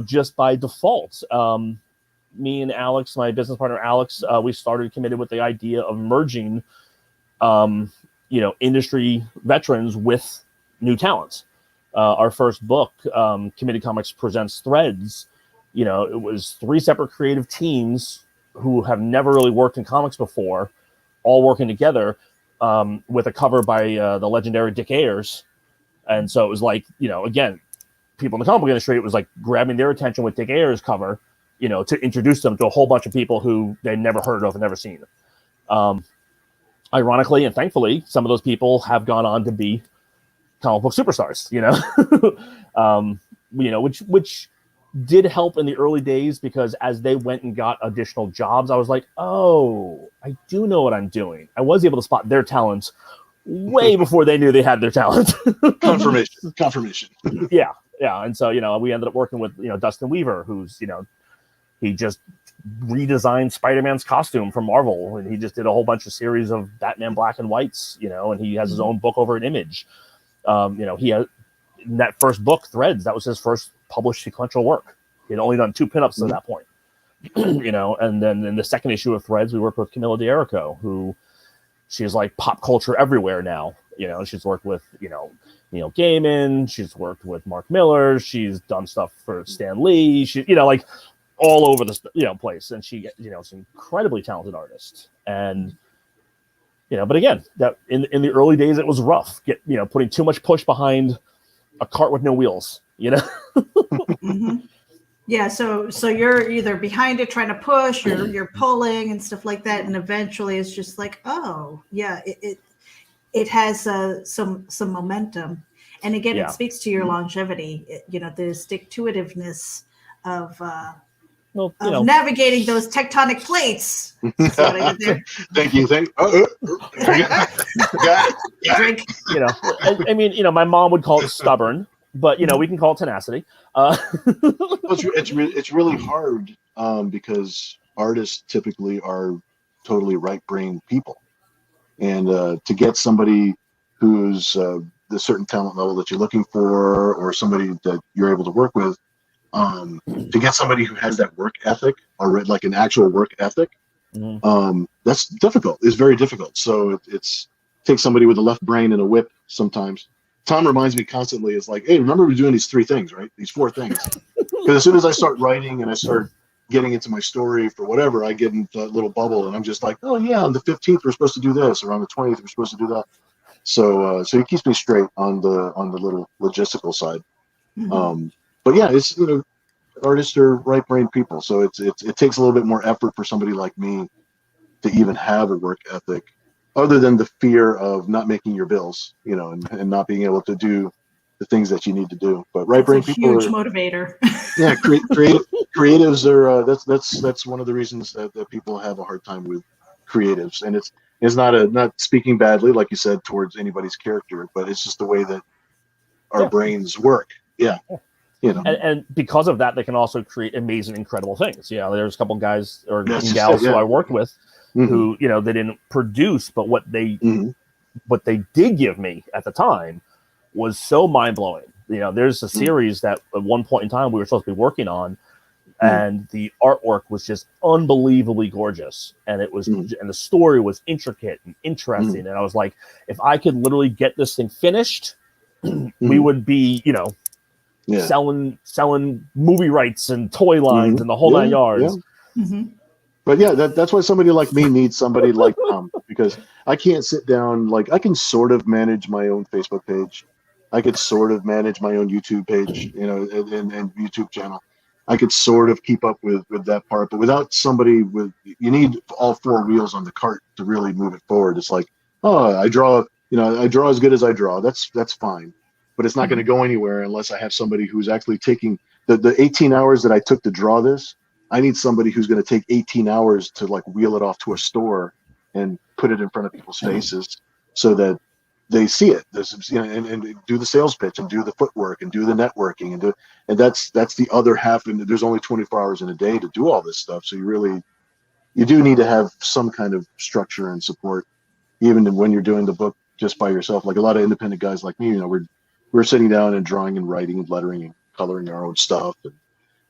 just by default. Me and Alex, my business partner Alex, we started Committed with the idea of merging, industry veterans with new talents. Our first book, Committed Comics Presents Threads, it was 3 separate creative teams who have never really worked in comics before, all working together, with a cover by the legendary Dick Ayers. And so it was like, again, people in the comic book industry, it was like grabbing their attention with Dick Ayers' cover, to introduce them to a whole bunch of people who they'd never heard of and never seen. Ironically and thankfully, some of those people have gone on to be comic book superstars, which did help in the early days, because as they went and got additional jobs, I was like, oh, I do know what I'm doing. I was able to spot their talents way before they knew they had their talent. Confirmation. Yeah. And so, we ended up working with, Dustin Weaver, who's, he just redesigned Spider-Man's costume from Marvel, and he just did a whole bunch of series of Batman black and whites, and he has his own book over at Image. He had, in that first book, Threads, that was his first published sequential work. He had only done 2 pinups to that point. And then in the second issue of Threads, we worked with Camilla D'Erico, who she's like pop culture everywhere now. She's worked with, Neil Gaiman, she's worked with Mark Miller, she's done stuff for Stan Lee, she, like all over the place, and she, is an incredibly talented artist. And but again, that in the early days it was rough. Putting too much push behind a cart with no wheels. Yeah, so you're either behind it trying to push, or you're pulling and stuff like that, and eventually it's just like, oh yeah, it has some momentum, and again, it speaks to your longevity. The stick-to-itiveness of navigating those tectonic plates. That's what I did there. Thank you. I mean, my mom would call it stubborn, but we can call it tenacity. It's really hard because artists typically are totally right-brained people, and to get somebody who's the certain talent level that you're looking for, or somebody that you're able to work with, to get somebody who has that work ethic, or like an actual work ethic, that's difficult. It's very difficult. So it takes somebody with a left brain and a whip sometimes. Tom reminds me constantly, it's like, hey, remember we're doing these 3 things, right? These 4 things. Because as soon as I start writing and I start getting into my story for whatever, I get into that little bubble, and I'm just like, oh yeah, on the 15th we're supposed to do this, or on the 20th we're supposed to do that. So it keeps me straight on the little logistical side. But yeah, it's artists are right-brained people, so it takes a little bit more effort for somebody like me to even have a work ethic, other than the fear of not making your bills, and not being able to do the things that you need to do. But right-brained people huge motivator. Yeah, creatives are that's one of the reasons that people have a hard time with creatives, and it's not speaking badly, like you said, towards anybody's character, but it's just the way that our brains work. Yeah. And because of that, they can also create amazing, incredible things. There's a couple guys or gals who I worked with who, they didn't produce, but what they did give me at the time was so mind blowing. There's a series that at one point in time we were supposed to be working on, and the artwork was just unbelievably gorgeous, and it was, and the story was intricate and interesting. And I was like, if I could literally get this thing finished, we would be, selling movie rights and toy lines and the whole 9 yards. But yeah, that's why somebody like me needs somebody like Tom, because I can't sit down. Like, I can sort of manage my own Facebook page. I could sort of manage my own YouTube page, and YouTube channel. I could sort of keep up with that part, but without somebody you need all four wheels on the cart to really move it forward. It's like, oh, I draw as good as I draw. That's fine, but it's not going to go anywhere unless I have somebody who's actually taking the 18 hours that I took to draw this. I need somebody who's going to take 18 hours to like wheel it off to a store and put it in front of people's faces so that they see it. And do the sales pitch and do the footwork and do the networking and that's the other half. And there's only 24 hours in a day to do all this stuff. So you do need to have some kind of structure and support, even when you're doing the book just by yourself. Like a lot of independent guys like me, we're sitting down and drawing and writing and lettering and coloring our own stuff,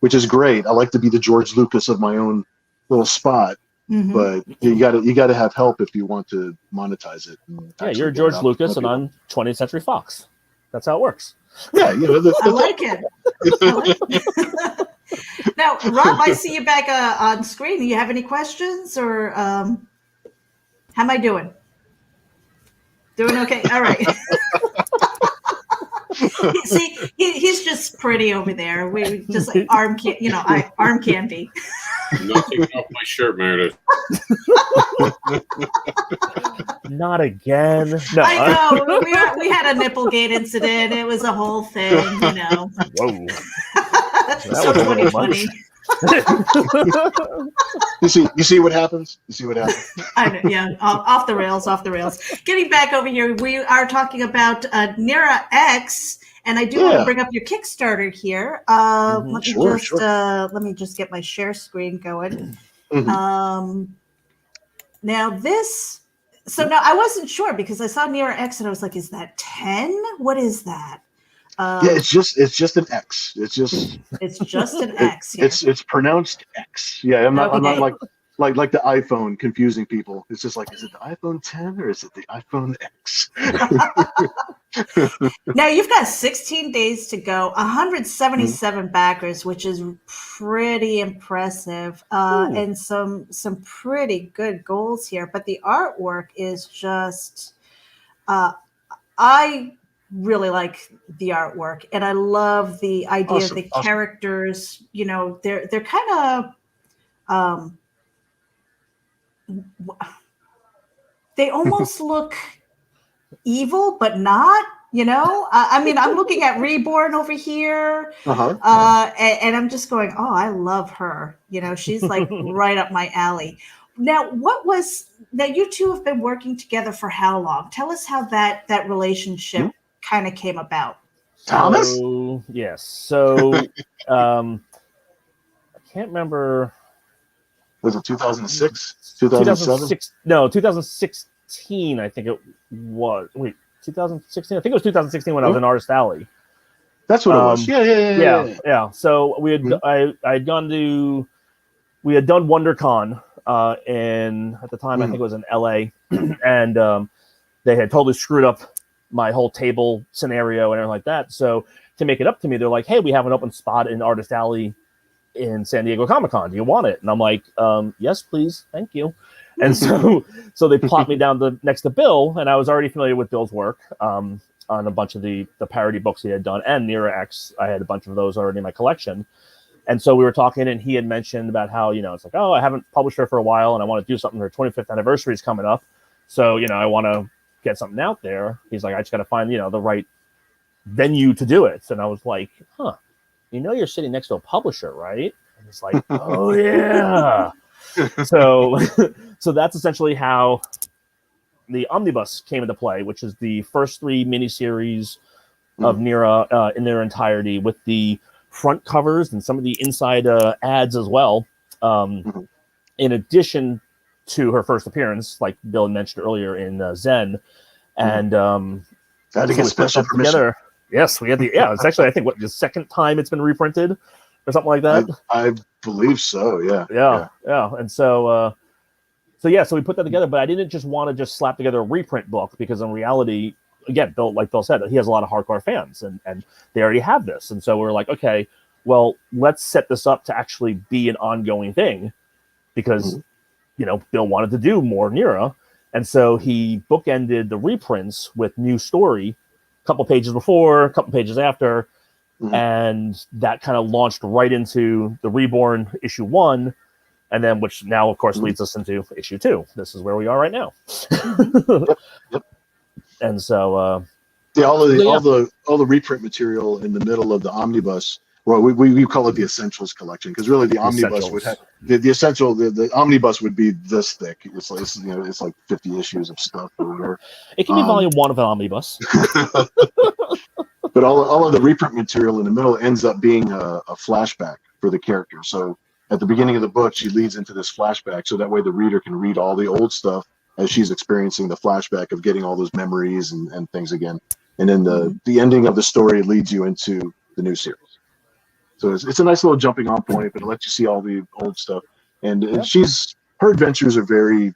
which is great. I like to be the George Lucas of my own little spot. But you got to have help if you want to monetize it. Yeah, you're George Lucas, and I'm 20th Century Fox. That's how it works. Yeah, I like it. Now, Rob, I see you back on screen. Do you have any questions, or how am I doing? Doing okay. All right. See, he's just pretty over there. We just like arm candy. I'm not taking off my shirt, Meredith. Not again. No. I know. We had a Nipplegate incident. It was a whole thing, Whoa. So 2020. You see what happens? You see what happens? I know, yeah. Off the rails. Getting back over here, we are talking about Nira X, and I do want to bring up your Kickstarter here. Let me just get my share screen going. Now this. So now I wasn't sure because I saw Nira X and I was like, "Is that 10? What is that?" It's just an X. It's just an X. Yeah. It's pronounced X. Yeah, I'm not like the iPhone confusing people. It's just like, is it the iPhone 10 or is it the iPhone X? Now you've got 16 days to go, 177 backers, which is pretty impressive, and some pretty good goals here. But the artwork is just, I really like the artwork, and I love the idea of the characters. They're kind of they almost look evil, but not. I mean, I'm looking at REBORN over here, and I'm just going, oh, I love her. She's like right up my alley. Now, you two have been working together for how long? Tell us how that relationship kind of came about. Thomas? Yes. So I can't remember. Was it 2006? 2007? No, 2016, I think it was. Wait, 2016? I think it was 2016 when I was in Artist Alley. That's what it was. Yeah. So we had we had done WonderCon and at the time I think it was in LA, and they had totally screwed up my whole table scenario and everything like that. So to make it up to me, they're like, hey, we have an open spot in Artist Alley in San Diego Comic-Con. Do you want it? And I'm like, yes, please. Thank you. And so they plopped me down next to Bill, and I was already familiar with Bill's work on a bunch of the parody books he had done, and Nira X. I had a bunch of those already in my collection. And so we were talking, and he had mentioned about how, it's like, oh, I haven't published her for a while, and I want to do something. Her 25th anniversary is coming up. So, I want to get something out there. He's like, I just got to find, the right venue to do it. And I was like, you're sitting next to a publisher, right? And it's like, oh, yeah. So that's essentially how the Omnibus came into play, which is the first 3 miniseries of Nira in their entirety, with the front covers and some of the inside ads as well. In addition to her first appearance, like Bill mentioned earlier, in Zen. And had to get special permission. Together. Yes, we had it's actually, I think, the second time it's been reprinted or something like that. I believe so. Yeah. And so we put that together, but I didn't just want to just slap together a reprint book, because in reality, again, Bill, like Bill said, he has a lot of hardcore fans, and they already have this. And so we're like, okay, well, let's set this up to actually be an ongoing thing, because, Bill wanted to do more Nira. And so he bookended the reprints with new story, a couple pages before, a couple pages after, and that kind of launched right into the Reborn issue 1, and then which now, of course, leads us into issue 2. This is where we are right now. Yep. And so, all the reprint material in the middle of the omnibus. Well, we call it the Essentials collection, because really the omnibus would have the omnibus would be this thick. It's like 50 issues of stuff or whatever. It can be volume 1 of an omnibus. But all of the reprint material in the middle ends up being a flashback for the character. So at the beginning of the book, she leads into this flashback, so that way the reader can read all the old stuff as she's experiencing the flashback of getting all those memories and things again. And then the ending of the story leads you into the new series. So it's a nice little jumping on point, but it lets you see all the old stuff. And her adventures are very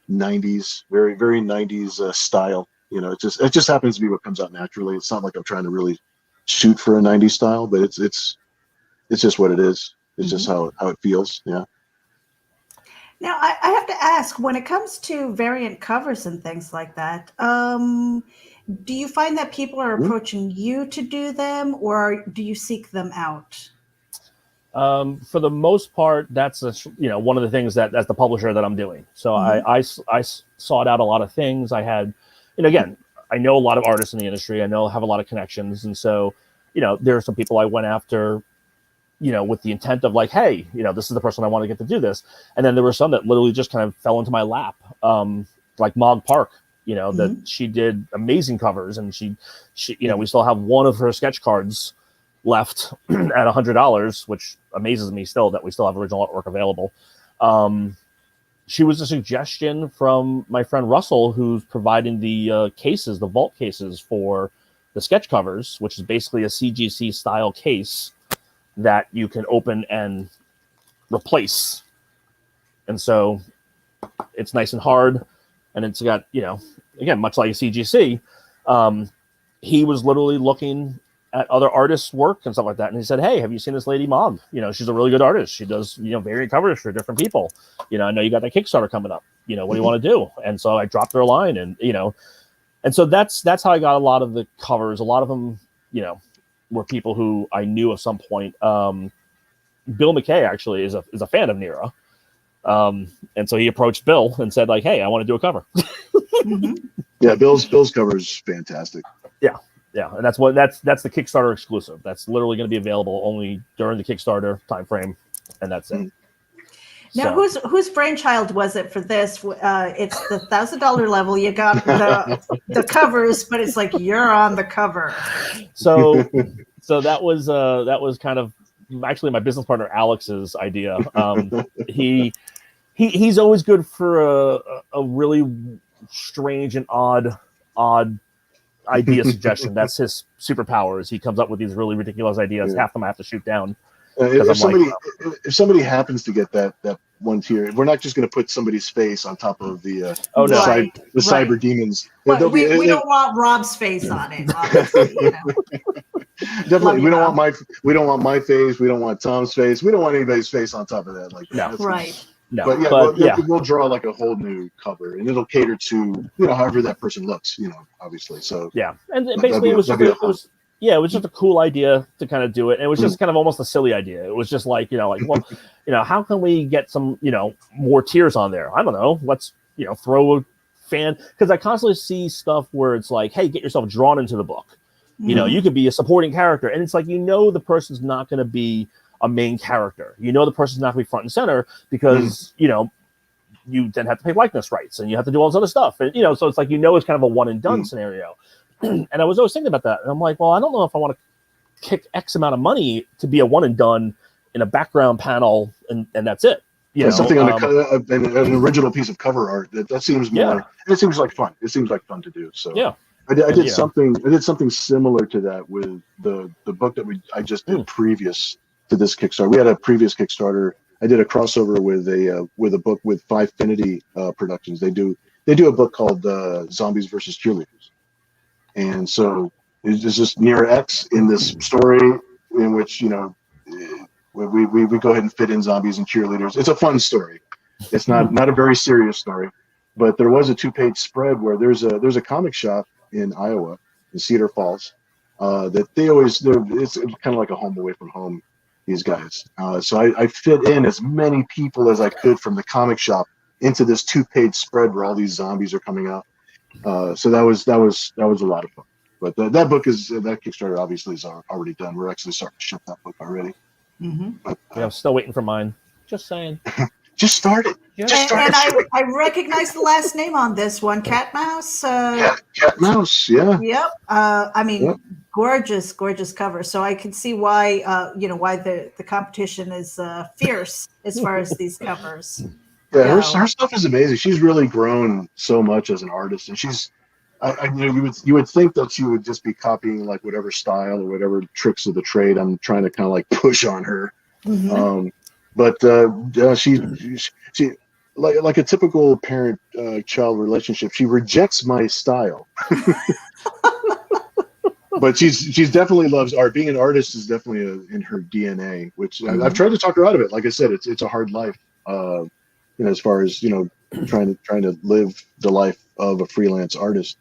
90s, very, very 90s style. It just happens to be what comes out naturally. It's not like I'm trying to really shoot for a 90s style, but it's just what it is. It's just how it feels. Yeah. Now, I have to ask, when it comes to variant covers and things like that, do you find that people are approaching you to do them, or do you seek them out? For the most part, that's one of the things that's the publisher that I'm doing. So I sought out a lot of things. I had, again, I know a lot of artists in the industry. I have a lot of connections, and so there are some people I went after, with the intent of like, hey, this is the person I want to get to do this. And then there were some that literally just kind of fell into my lap, like Mog Park. That she did amazing covers, and she we still have one of her sketch cards left at $100, which amazes me still that we still have original artwork available. She was a suggestion from my friend Russell, who's providing the cases, the vault cases for the sketch covers, which is basically a CGC style case that you can open and replace. And so it's nice and hard, and it's got, again, much like a CGC, he was literally looking at other artists' work and stuff like that. And he said, hey, have you seen this lady Mog? She's a really good artist. She does, variant covers for different people. I know you got that Kickstarter coming up. What do you want to do? And so I dropped her a line, and, and so that's how I got a lot of the covers. A lot of them, were people who I knew at some point. Bill McKay actually is a fan of Nira. And so he approached Bill and said, like, hey, I want to do a cover. Yeah, Bill's cover is fantastic. Yeah, and that's the Kickstarter exclusive. That's literally going to be available only during the Kickstarter timeframe, and that's it. Now, whose brainchild was it for this? It's the $1,000 level. You got the covers, but it's like you're on the cover. So that was kind of actually my business partner Alex's idea. He's always good for a really strange and odd idea suggestion. That's his superpower. Is he comes up with these really ridiculous ideas. Half of them I have to shoot down. If somebody happens to get that one tier. We're not just going to put somebody's face on top of the Oh, no. cyber demons. But we don't want Rob's face on it, obviously. You know. Definitely, we don't want my face. We don't want Tom's face. We don't want anybody's face on top of that. Like, no, right. No, but we'll draw like a whole new cover, and it'll cater to however that person looks. Obviously. So yeah, and basically it was just a cool idea to kind of do it. And it was just kind of almost a silly idea. It was just like, how can we get some, more tiers on there? I don't know. Let's, throw a fan, because I constantly see stuff where it's like, hey, get yourself drawn into the book. You could be a supporting character, and it's like, the person's not going to be a main character. The person's not going to be front and center because, you then have to pay likeness rights and you have to do all this other stuff. And, so it's like, it's kind of a one and done scenario. And I was always thinking about that. And I'm like, well, I don't know if I want to kick X amount of money to be a one and done in a background panel, and that's it. Something on an original piece of cover art that seems more. And it seems like fun. It seems like fun to do. So yeah, I did something. I did something similar to that with the book that I just did previous to this Kickstarter. We had a previous Kickstarter. I did a crossover with a book with Fivefinity Productions. They do a book called Zombies versus Cheerleaders. And so it's just Nira X in this story in which, we go ahead and fit in zombies and cheerleaders. It's a fun story. It's not a very serious story, but there was a 2-page spread where there's a comic shop in Iowa, in Cedar Falls, that it's kind of like a home away from home, these guys. So I fit in as many people as I could from the comic shop into this 2-page spread where all these zombies are coming out. So that was a lot of fun. But that book that Kickstarter obviously is already done. We're actually starting to ship that book already. But, I'm still waiting for mine. Just saying. Just started. And I recognize the last name on this one, Cat Mouse. Cat Mouse, yeah. Yep. Gorgeous cover. So I can see why why the competition is fierce as far as these covers. Yeah, her stuff is amazing. She's really grown so much as an artist, and she's. You would think that she would just be copying like whatever style or whatever tricks of the trade I'm trying to kind of like push on her. But she like a typical parent-child relationship. She rejects my style, but she's definitely loves art. Being an artist is definitely in her DNA. Which I've tried to talk her out of it. Like I said, it's a hard life. As far as trying to live the life of a freelance artist.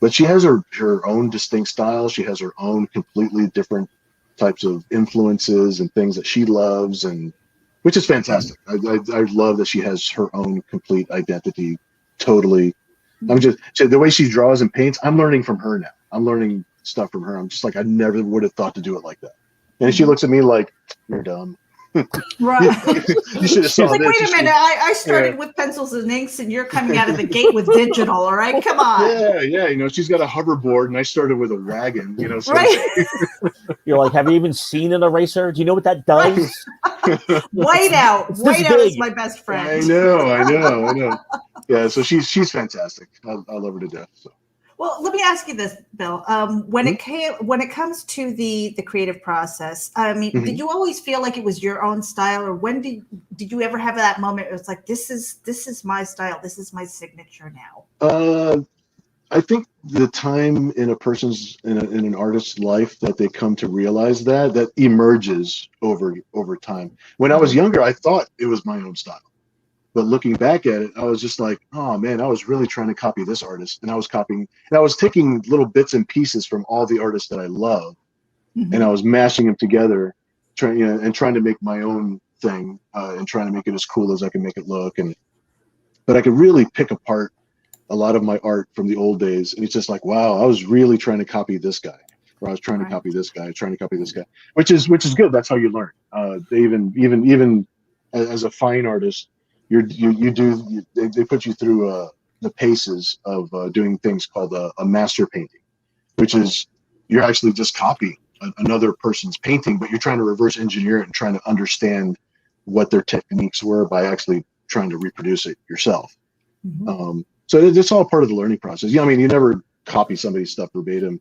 But she has her own distinct style. She has her own completely different types of influences and things that she loves, and which is fantastic. I love that she has her own complete identity. Totally. The way she draws and paints, I'm learning from her now. I'm learning stuff from her. I'm just like, I never would have thought to do it like that. And she looks at me like, you're dumb. Right. You should have saw like, this. wait a minute, I started with pencils and inks, and you're coming out of the gate with digital. All right, come on. Yeah. She's got a hoverboard, and I started with a wagon. So right. You're like, have you even seen an eraser? Do you know what that does? Whiteout is my best friend. I know. Yeah, so she's fantastic. I love her to death. So. Well, let me ask you this, Bill. When it comes to the creative process, I mean, did you always feel like it was your own style, or when did you ever have that moment? It was like, this is my style. This is my signature now. I think the time in an artist's life that they come to realize that emerges over time. When I was younger, I thought it was my own style. But looking back at it, I was just like, oh man, I was really trying to copy this artist, and I was taking little bits and pieces from all the artists that I love, and I was mashing them together, trying to make my own thing, and trying to make it as cool as I can make it look. But I could really pick apart a lot of my art from the old days, and it's just like, wow, I was really trying to copy this guy, or I was trying to copy this guy, which is good. That's how you learn. Even as a fine artist. They put you through the paces of doing things called a master painting, which is you're actually just copying another person's painting, but you're trying to reverse engineer it and trying to understand what their techniques were by actually trying to reproduce it yourself. So it's all part of the learning process. You never copy somebody's stuff verbatim,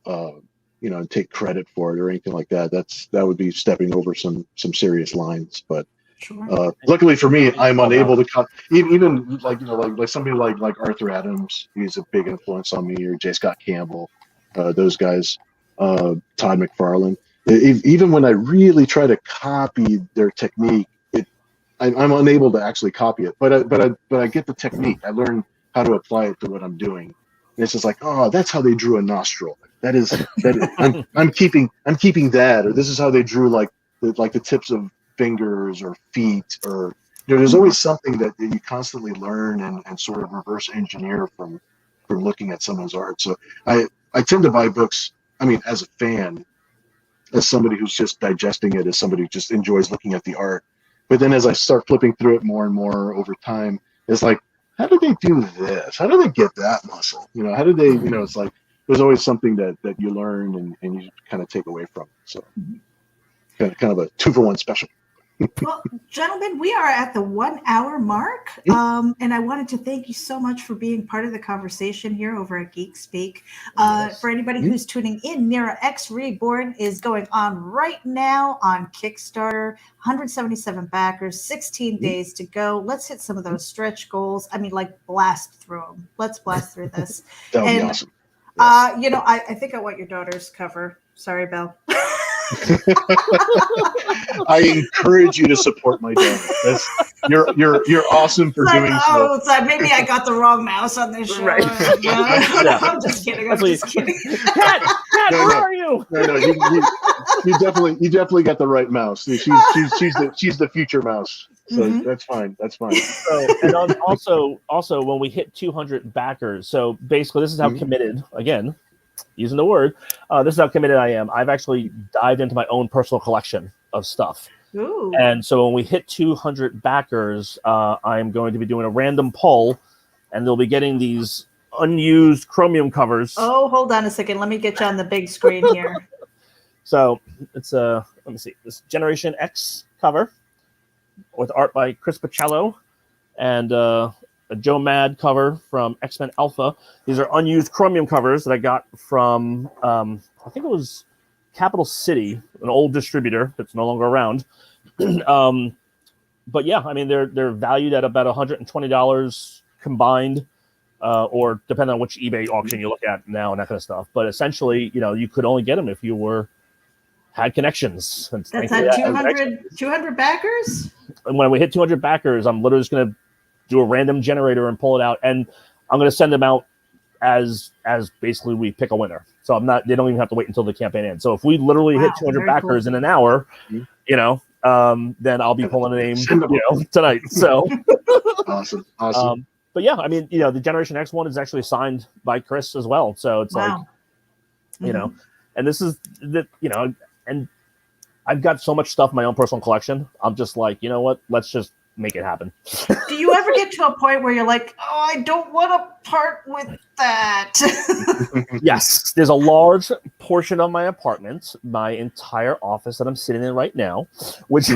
and take credit for it or anything like that. That would be stepping over some serious lines. But Sure. Luckily for me, I'm unable to even like like somebody like Arthur Adams. He's a big influence on me, or J. Scott Campbell, those guys, Todd McFarlane. Even when I really try to copy their technique, I'm unable to actually copy it. But I get the technique. I learn how to apply it to what I'm doing. And it's just like, oh, that's how they drew a nostril. I'm keeping that, or this is how they drew like the tips of fingers or feet, or there's always something that you constantly learn and sort of reverse engineer from looking at someone's art. So I tend to buy books, I mean, as a fan, as somebody who's just digesting it, as somebody who just enjoys looking at the art. But then as I start flipping through it more and more over time, it's like, how did they do this? How did they get that muscle? How did they, it's like there's always something that you learn and you kind of take away from it. So kind of a 2-for-1 special. Well, gentlemen, we are at the 1 hour mark. And I wanted to thank you so much for being part of the conversation here over at Geek Speak. For anybody who's tuning in, Nira X Reborn is going on right now on Kickstarter. 177 backers, 16 days to go. Let's hit some of those stretch goals. I mean, like blast through them. Let's blast through this. That would be awesome. I think I want your daughter's cover. Sorry, Belle. I encourage you to support my daughter. You're awesome for doing so. It's like maybe I got the wrong mouse on this show. Right. Yeah. I'm just kidding. Pat, where are you? No, you definitely got the right mouse. She's the future mouse. So that's fine. So, and also when we hit 200 backers, so basically this is how committed, again, using the word, this is how committed I am. I've actually dived into my own personal collection of stuff. Ooh. And so when we hit 200 backers, I'm going to be doing a random poll, and they'll be getting these unused chromium covers. Oh, hold on a second. Let me get you on the big screen here. So it's let me see, this Generation X cover with art by Chris Pacello and a Joe Mad cover from X-Men Alpha. These are unused chromium covers that I got from, I think it was Capital City, an old distributor that's no longer around. But yeah, I mean, they're valued at about $120 combined, or depending on which eBay auction you look at now and that kind of stuff. But essentially, you could only get them if you had connections. And that's at 200 backers? And when we hit 200 backers, I'm literally just going to do a random generator and pull it out, and I'm going to send them out as basically we pick a winner. So they don't even have to wait until the campaign ends. So if we literally hit 200 backers in an hour, then I'll be pulling a name, tonight. So awesome. But yeah, I mean, the Generation X one is actually signed by Chris as well. So it's like, and this is and I've got so much stuff in my own personal collection. I'm just like, you know what? Let's just make it happen. Do you ever get to a point where you're like, oh, I don't want to part with that? Yes. There's a large portion of my apartment, my entire office that I'm sitting in right now, which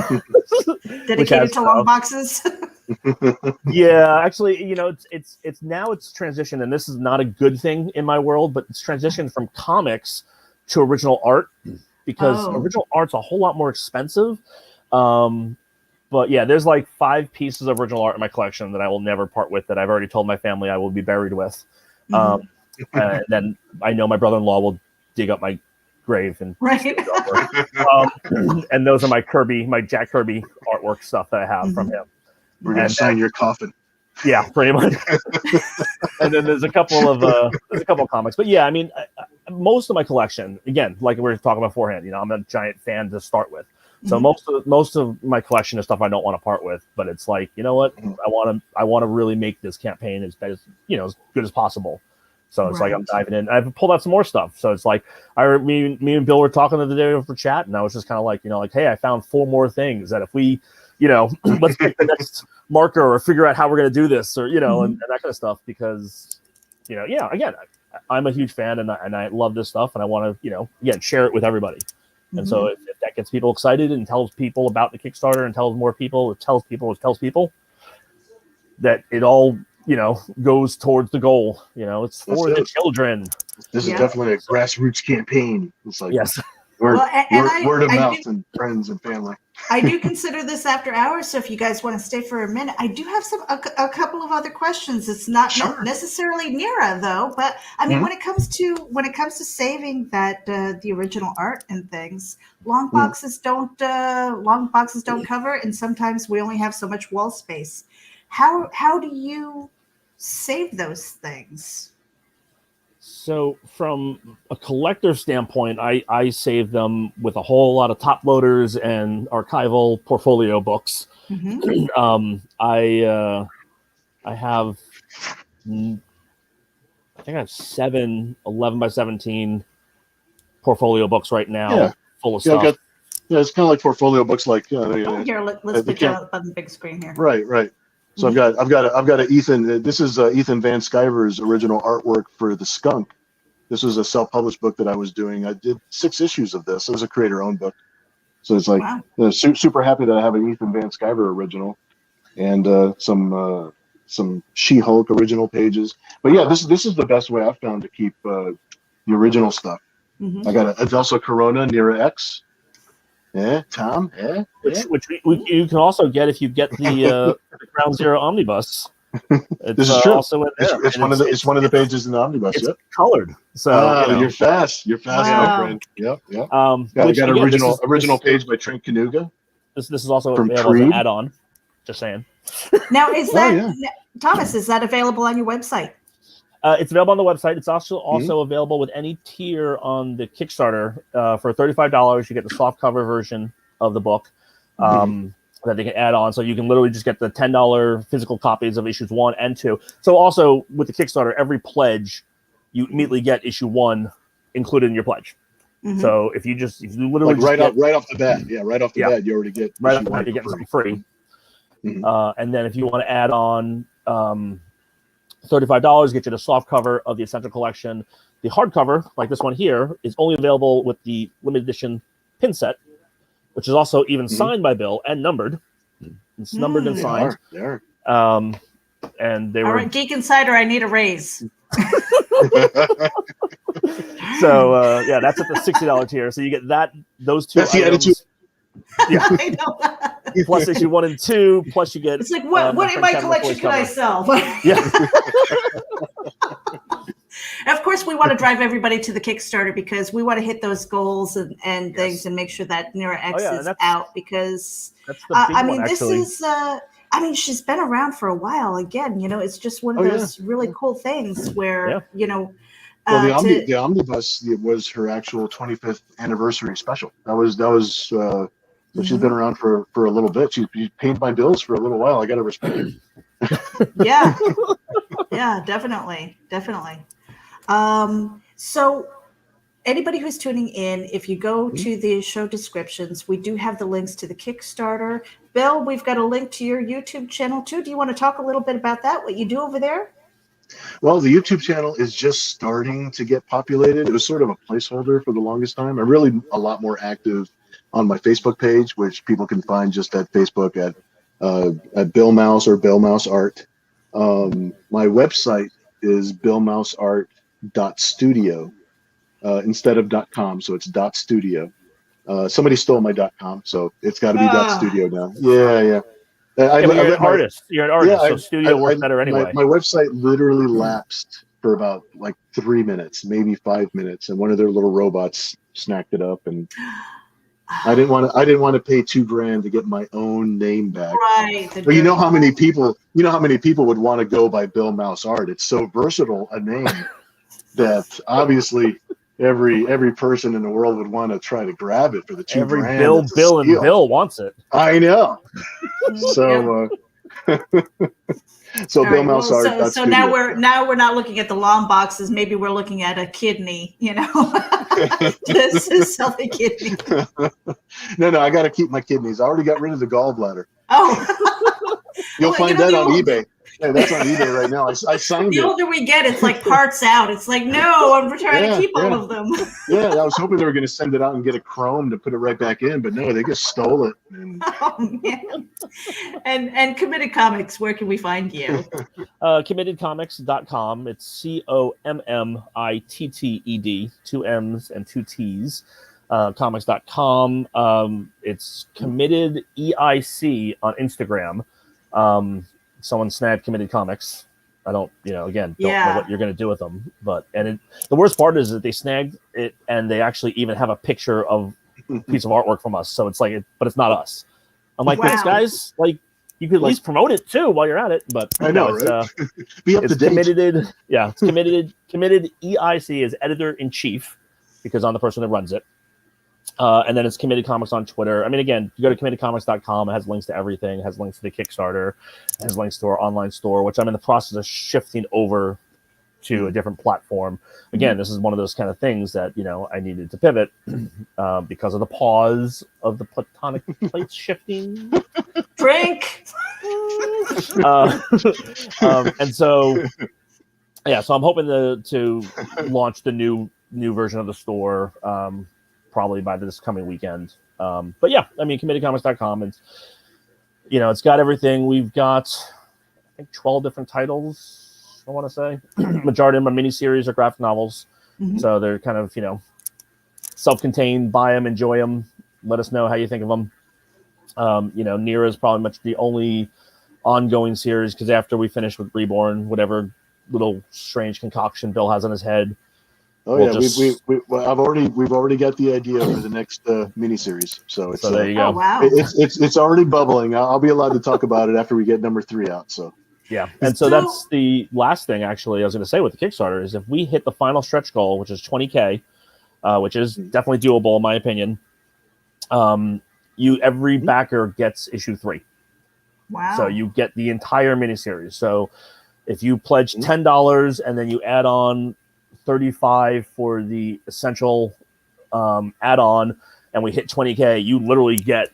dedicated to long boxes. Yeah, actually, it's transitioned, and this is not a good thing in my world, but it's transitioned from comics to original art, because original art's a whole lot more expensive. But yeah, there's like 5 pieces of original art in my collection that I will never part with, that I've already told my family I will be buried with. And then I know my brother-in-law will dig up my grave and and those are my Jack Kirby artwork stuff that I have from him. We're gonna sign your coffin. Yeah, pretty much. And then there's a couple of comics, but yeah, I mean, most of my collection, again, like we were talking about beforehand, I'm a giant fan to start with. So most of my collection is stuff I don't want to part with, but it's like, you know what, I want to really make this campaign as good as possible. So it's like I'm diving in. I've pulled out some more stuff. So it's like me and Bill were talking the other day for chat, and I was just kind of like, hey, I found 4 more things that if we, let's pick the next marker or figure out how we're gonna do this, or and that kind of stuff, because again, I'm a huge fan and I love this stuff, and I want to again share it with everybody. And so if that gets people excited and tells people about the Kickstarter and tells more people, it tells people that it all, goes towards the goal. It's for the children. This is definitely a grassroots campaign. It's like, yes. Word, Well, word of I mouth do- and friends and family. I do consider this after hours, so if you guys want to stay for a minute, I do have a couple of other questions. It's not Sure. necessarily Nira though, but I mean, Mhm. when it comes to saving that the original art and things, long Mhm. boxes don't cover, and sometimes we only have so much wall space. How do you save those things? So from a collector standpoint, I save them with a whole lot of top loaders and archival portfolio books. Mm-hmm. I have, I think I have 7 11 by 17 portfolio books right now, Yeah. full of Yeah, stuff. it's kind of like portfolio books, like Here, let's put you up on the big screen here. right. So Mm-hmm. I've got a Ethan. This is Ethan Van Sciver's original artwork for The Skunk. This was a self-published book that I was doing. I did 6 issues of this. It was a creator-owned book, so it's like Wow. super happy that I have an Ethan Van Sciver original and some She-Hulk original pages. But yeah, this is the best way I've found to keep the original stuff. Mm-hmm. I got it's also Corona Nira X. Yeah, Tom. Yeah, Which you can also get if you get the Ground Zero Omnibus. It's this is true. also in there. It's one of the pages in the omnibus. It's Yep. colored, so You're fast. You're fast, Wow. my friend. Yep. Which, got again, original page by Trent Kanuga. This is also From available as an Creed. add-on. Just saying. Now, is Oh, that yeah. Thomas? Is that available on your website? It's available on the website. It's also available with any tier on the Kickstarter. For $35, you get the softcover version of the book that they can add on. So you can literally just get the $10 physical copies of issues 1 and 2. So also with the Kickstarter, every pledge, you immediately get issue 1 included in your pledge. Mm-hmm. So if you literally Like just right off the bat, bat, you already get right issue off the bat, 1 you're getting for free. something free. Mhm. And then if you want to add on $35, get you the soft cover of the Essential Collection. The hardcover, like this one here, is only available with the limited edition pin set, which is also even signed by Bill and numbered. It's numbered and signed. They are. And they All were right, Geek Insider, I need a raise. so yeah, that's at the $60 tier. So you get those 2 That's the items. attitude. Yeah. I know. Plus issue 1 and 2. Plus you get. It's like what my in friend my Kevin collection McCoy's can I cover. sell? Yeah. Of course, we want to drive everybody to the Kickstarter because we want to hit those goals and things and make sure that Nira X is out because that's the big I mean one, this actually. is I mean she's been around for a while. Again, it's just one of those really cool things where Well, the omnibus was her actual 25th anniversary special. That was so she's been around for a little bit. She paid my bills for a little while. I got to respect her. Yeah, definitely. So anybody who's tuning in, if you go to the show descriptions, we do have the links to the Kickstarter. Bill, we've got a link to your YouTube channel too. Do you want to talk a little bit about that, what you do over there? Well, the YouTube channel is just starting to get populated. It was sort of a placeholder for the longest time. I'm really a lot more active on my Facebook page, which people can find just at Facebook at Bill Maus or Bill Maus Art. My website is billmausart.studio instead of .com, so it's .studio. Somebody stole my .com, so it's got to be .studio now. Yeah. But you're an artist. You're an artist, so studio works better anyway. My website literally lapsed for about like 3 minutes, maybe 5 minutes, and one of their little robots snacked it up, and I didn't want to pay $2,000 to get my own name back. Right. But you know how many people would want to go by Bill Maus Art. It's so versatile a name that obviously every person in the world would want to try to grab it for the $2,000. Every Bill and Bill wants it. I know. So so Bill Maus Art. So now we're not looking at the long boxes. Maybe we're looking at a kidney. This is sell the kidney. No, I got to keep my kidneys. I already got rid of the gallbladder. Oh, You'll find that on eBay. Yeah, that's on eBay right now. I signed it. The older we get, it's like parts out. It's like, no, I'm trying to keep all of them. Yeah, I was hoping they were going to send it out and get a chrome to put it right back in, but no, they just stole it. Oh, man. And Committed Comics, where can we find you? Committedcomics.com. It's COMMITTED, 2 M's and 2 T's. comics.com. It's Committed EIC on Instagram. Someone snagged Committed Comics. I don't, again, don't know what you're going to do with them. But the worst part is that they snagged it, and they actually even have a picture of a piece of artwork from us. So it's like, but it's not us. I'm like, thanks, guys. Like, you could at least promote it too while you're at it. But I know, right? Be up to date. Committed. Yeah, it's Committed EIC is editor-in-chief because I'm the person that runs it. And then it's Committed Comics on Twitter. I mean, again, you go to committedcomics.com. It has links to everything. It has links to the Kickstarter. It has links to our online store, which I'm in the process of shifting over to a different platform. Again, this is one of those kind of things that, I needed to pivot because of the pause of the platonic plates shifting. Drink! And so, so I'm hoping to launch the new version of the store probably by this coming weekend. But yeah, I mean, committedcomics.com. It's got everything. We've got, I think, 12 different titles, I want to say. Majority of them are miniseries or graphic novels. So they're kind of, self-contained. Buy them, enjoy them. Let us know how you think of them. Nira is probably much the only ongoing series because after we finish with Reborn, whatever little strange concoction Bill has on his head, we've already got the idea for the next miniseries. So there you go. Oh, wow. It's already bubbling. I'll be allowed to talk about it after we get number 3 out. So yeah, and so that's the last thing actually I was going to say with the Kickstarter is if we hit the final stretch goal, which is 20K, which is definitely doable in my opinion. Every backer gets issue 3. Wow. So you get the entire miniseries. So if you pledge $10 and then you add on $35 for the essential add-on, and we hit 20K, you literally get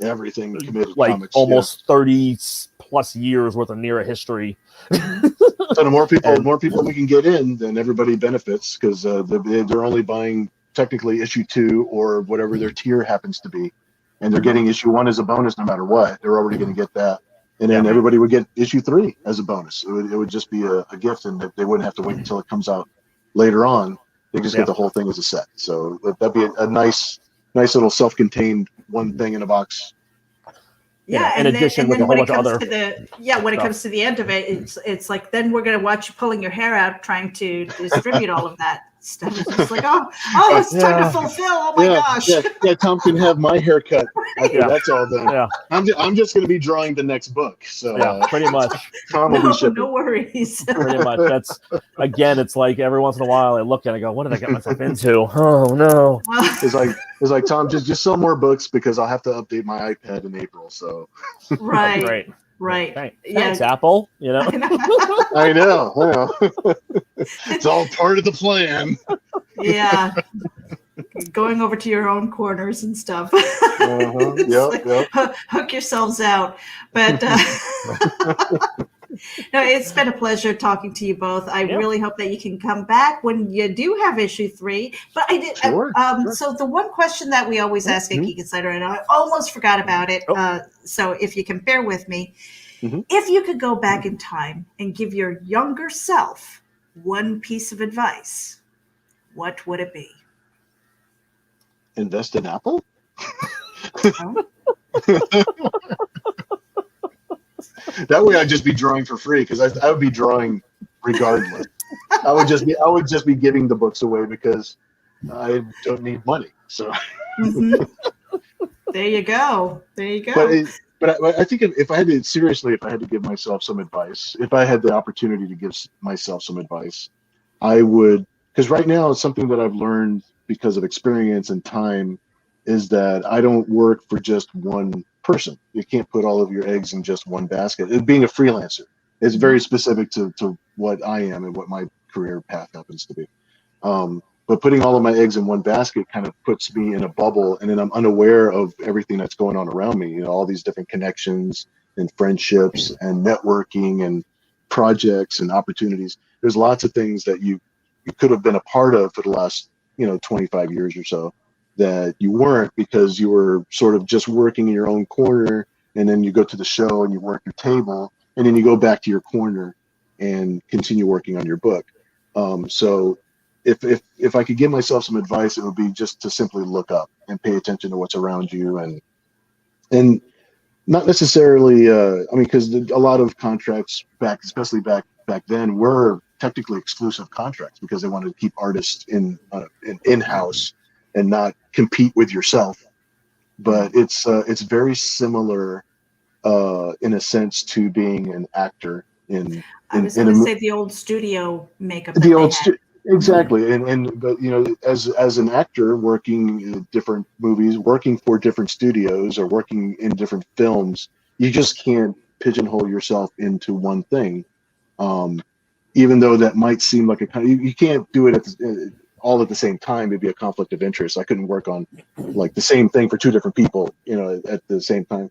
everything Committed like Comics, almost 30 plus years worth of Nira history. So the more people we can get in, then everybody benefits because they're only buying technically issue 2 or whatever their tier happens to be, and they're getting issue 1 as a bonus no matter what. They're already going to get that. And then everybody would get issue 3 as a bonus. It would just be a gift, and they wouldn't have to wait until it comes out later on. They just get the whole thing as a set. So that'd be a nice little self-contained one thing in a box. Yeah, in addition with a whole bunch of other when it comes to the end of it, it's like then we're gonna watch you pulling your hair out trying to distribute all of that stuff. It's just like, it's time to fulfill. Oh my gosh. Yeah, Tom can have my haircut. Okay, that's all done. Yeah. I'm just gonna be drawing the next book. So pretty much. Tom will be shipping. No worries. Pretty much. That's again, it's like every once in a while I look and I go, what did I get myself into? Oh no. It's like Tom, just sell more books because I'll have to update my iPad in April. So right. Thanks, Apple. I know. It's all part of the plan. Yeah. Going over to your own corners and stuff. Hook yourselves out. But no, it's been a pleasure talking to you both. I really hope that you can come back when you do have issue 3. But I did. Sure. So the one question that we always ask at GeekInsider, and I almost forgot about it. So if you can bear with me, if you could go back in time and give your younger self one piece of advice, what would it be? Invest in Apple? That way I'd just be drawing for free because I would be drawing regardless. I would just be giving the books away because I don't need money. So there you go. But I think if I had to give myself some advice, if I had the opportunity to give myself some advice, I would, because right now it's something that I've learned because of experience and time, is that I don't work for just one person. You can't put all of your eggs in just one basket. Being a freelancer is very specific to what I am and what my career path happens to be. But putting all of my eggs in one basket kind of puts me in a bubble, and then I'm unaware of everything that's going on around me. All these different connections and friendships and networking and projects and opportunities. There's lots of things that you could have been a part of for the last 25 years or so that you weren't because you were sort of just working in your own corner, and then you go to the show and you work your table, and then you go back to your corner and continue working on your book. So if I could give myself some advice, it would be just to simply look up and pay attention to what's around you, and not necessarily. I mean, because a lot of contracts especially back then, were technically exclusive contracts because they wanted to keep artists in-house and not compete with yourself. But it's very similar in a sense to being an actor I was going to say the old studio makeup. The old exactly, but you know, as an actor working in different movies, working for different studios, or working in different films, you just can't pigeonhole yourself into one thing. Even though that might seem like you can't do it all at the same time. It'd be a conflict of interest. I couldn't work on like the same thing for two different people, you know, at the same time.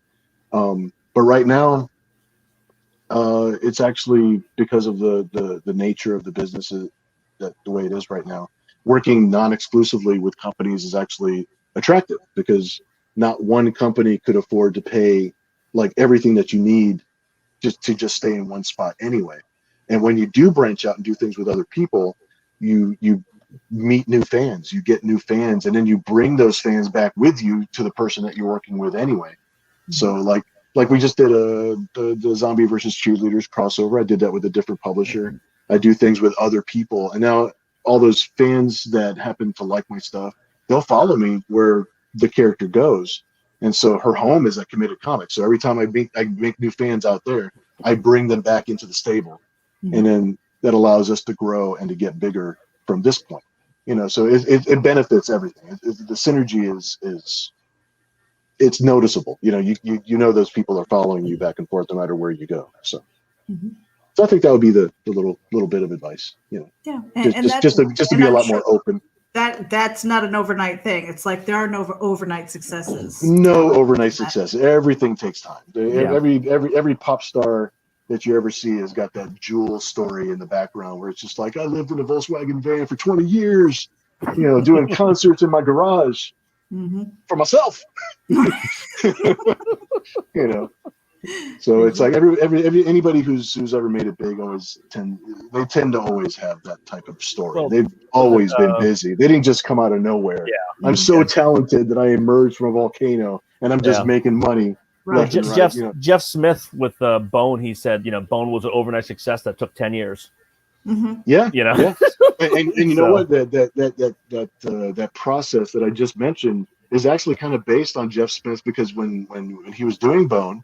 But right now, it's actually because of the nature of the business, that the way it is right now. Working non-exclusively with companies is actually attractive because not one company could afford to pay like everything that you need just to stay in one spot anyway. And when you do branch out and do things with other people, you meet new fans, you get new fans, and then you bring those fans back with you to the person that you're working with anyway. So like we just did the Zombie versus Cheerleaders crossover. I did that with a different publisher. I do things with other people, and now all those fans that happen to like my stuff, they'll follow me where the character goes. And so her home is at Committed Comics. So every time I make new fans out there, I bring them back into the stable. And then that allows us to grow and to get bigger from this point, you know. So it benefits everything. The synergy is it's noticeable. You know, you know those people are following you back and forth no matter where you go. So, so I think that would be the little bit of advice. You know, yeah, just to be a lot more open. That's not an overnight thing. It's like there are no overnight successes. No overnight success. Everything takes time. Every pop star that you ever see has got that jewel story in the background where it's just like, I lived in a Volkswagen van for 20 years, you know, doing concerts in my garage for myself. You know, so it's like anybody who's ever made it big tend to always have that type of story. Well, they've always been busy. They didn't just come out of nowhere. Yeah. I'm so talented that I emerged from a volcano and I'm just making money. Right. Jeff Smith with Bone, he said, you know, Bone was an overnight success that took 10 years. Yeah, you know, yeah. and you know what, that process that I just mentioned is actually kind of based on Jeff Smith, because when he was doing Bone,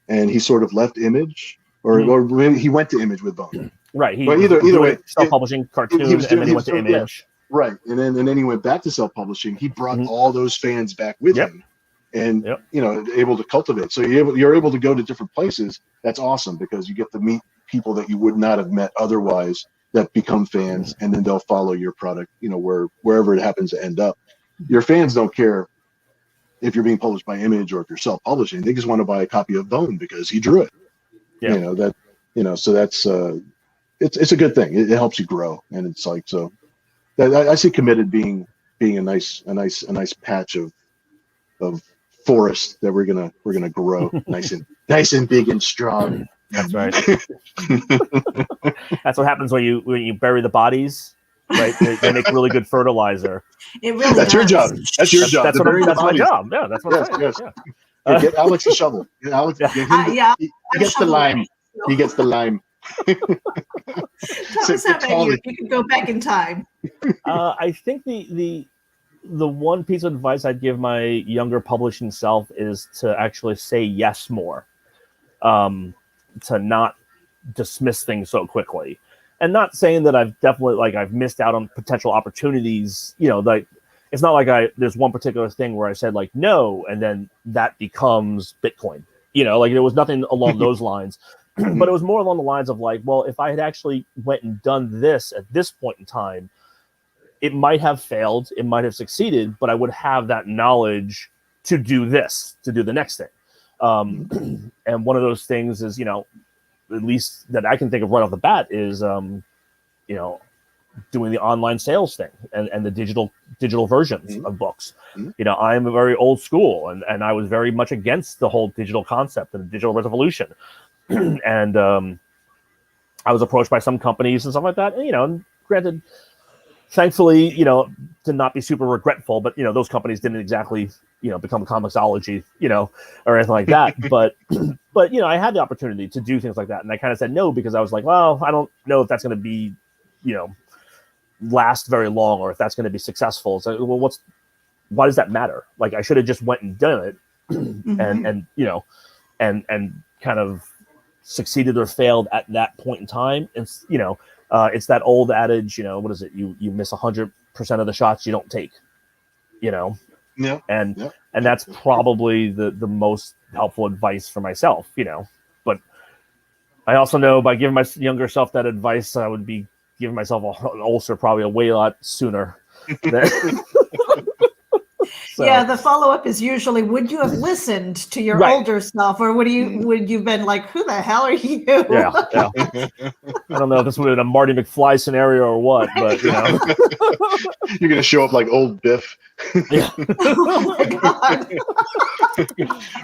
and he sort of left Image, or he went to Image with Bone. Right. But either way, self-publishing cartoons, and then he went to Image. Yeah, right, and then he went back to self-publishing. He brought all those fans back with him. And you know, able to cultivate. So you're able to go to different places. That's awesome, because you get to meet people that you would not have met otherwise that become fans, and then they'll follow your product, you know, wherever it happens to end up. Your fans don't care if you're being published by Image or if you're self-publishing. They just want to buy a copy of Bone because he drew it. Yeah. You know, that, you know, so that's it's a good thing. It helps you grow, and it's like, so that I see Committed being a nice patch of forest that we're gonna grow nice and big and strong. That's right. That's what happens when you bury the bodies, right? They make really good fertilizer. It really that's does. Your job. That's your job. That's my job. Yeah, that's what I'm saying. Yes. Yeah. Get Alex a shovel. Alex, he gets the lime. He gets the lime. Tell us how you can go back in time. I think the one piece of advice I'd give my younger publishing self is to actually say yes more, to not dismiss things so quickly, and not saying that I've missed out on potential opportunities. You know, like, it's not like there's one particular thing where I said like no, and then that becomes Bitcoin. You know, like, there was nothing along those lines, but it was more along the lines of like, well, if I had actually went and done this at this point in time, it might have failed, it might have succeeded, but I would have that knowledge to do the next thing. And one of those things is, you know, at least that I can think of right off the bat is, you know, doing the online sales thing and the digital versions of books. You know, I'm a very old school, and I was very much against the whole digital concept and the digital revolution. And I was approached by some companies and stuff like that. And, you know, granted, thankfully, to not be super regretful, but those companies didn't exactly become Comixology, or anything like that. But I had the opportunity to do things like that, and I kind of said no because I was like, well, I don't know if that's going to be last very long or if that's going to be successful. So, well, why does that matter? Like, I should have just went and done it, and kind of succeeded or failed at that point in time. And it's that old adage, what is it? You miss 100% of the shots you don't take, and that's probably the most helpful advice for myself, but I also know by giving my younger self that advice, I would be giving myself an ulcer probably a way lot sooner. So, yeah, the follow-up is usually, would you have listened to your older self, or would you been like, who the hell are you? Yeah. I don't know if this would have been a Marty McFly scenario or what, but you're gonna show up like old Biff. Yeah. Oh my God.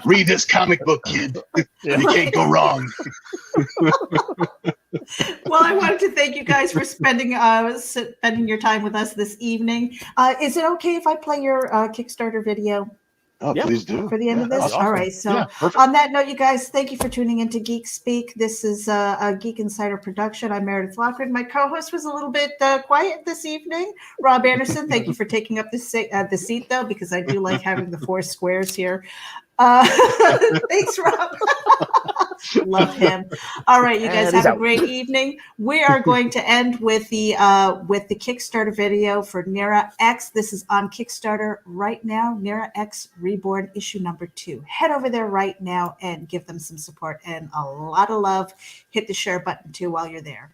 Read this comic book, kid. You can't go wrong. Well, I wanted to thank you guys for spending your time with us this evening. Is it okay if I play your Kickstarter video? Oh, yeah. Please do. For the end of this? Awesome. All right. So on that note, you guys, thank you for tuning into Geek Speak. This is a Geek Insider production. I'm Meredith Lockwood. My co-host was a little bit quiet this evening. Rob Anderson, thank you for taking up the seat, though, because I do like having the four squares here. Thanks, Rob. Love him. All right, you guys have a great evening. We are going to end with the Kickstarter video for Nira X. This is on Kickstarter right now. Nira X Reborn issue number 2. Head over there right now and give them some support and a lot of love. Hit the share button too while you're there.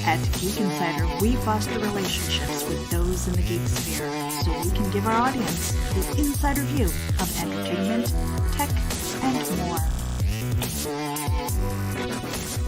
At Geek Insider, we foster relationships with those in the geek sphere so we can give our audience the insider view of entertainment, tech, and more.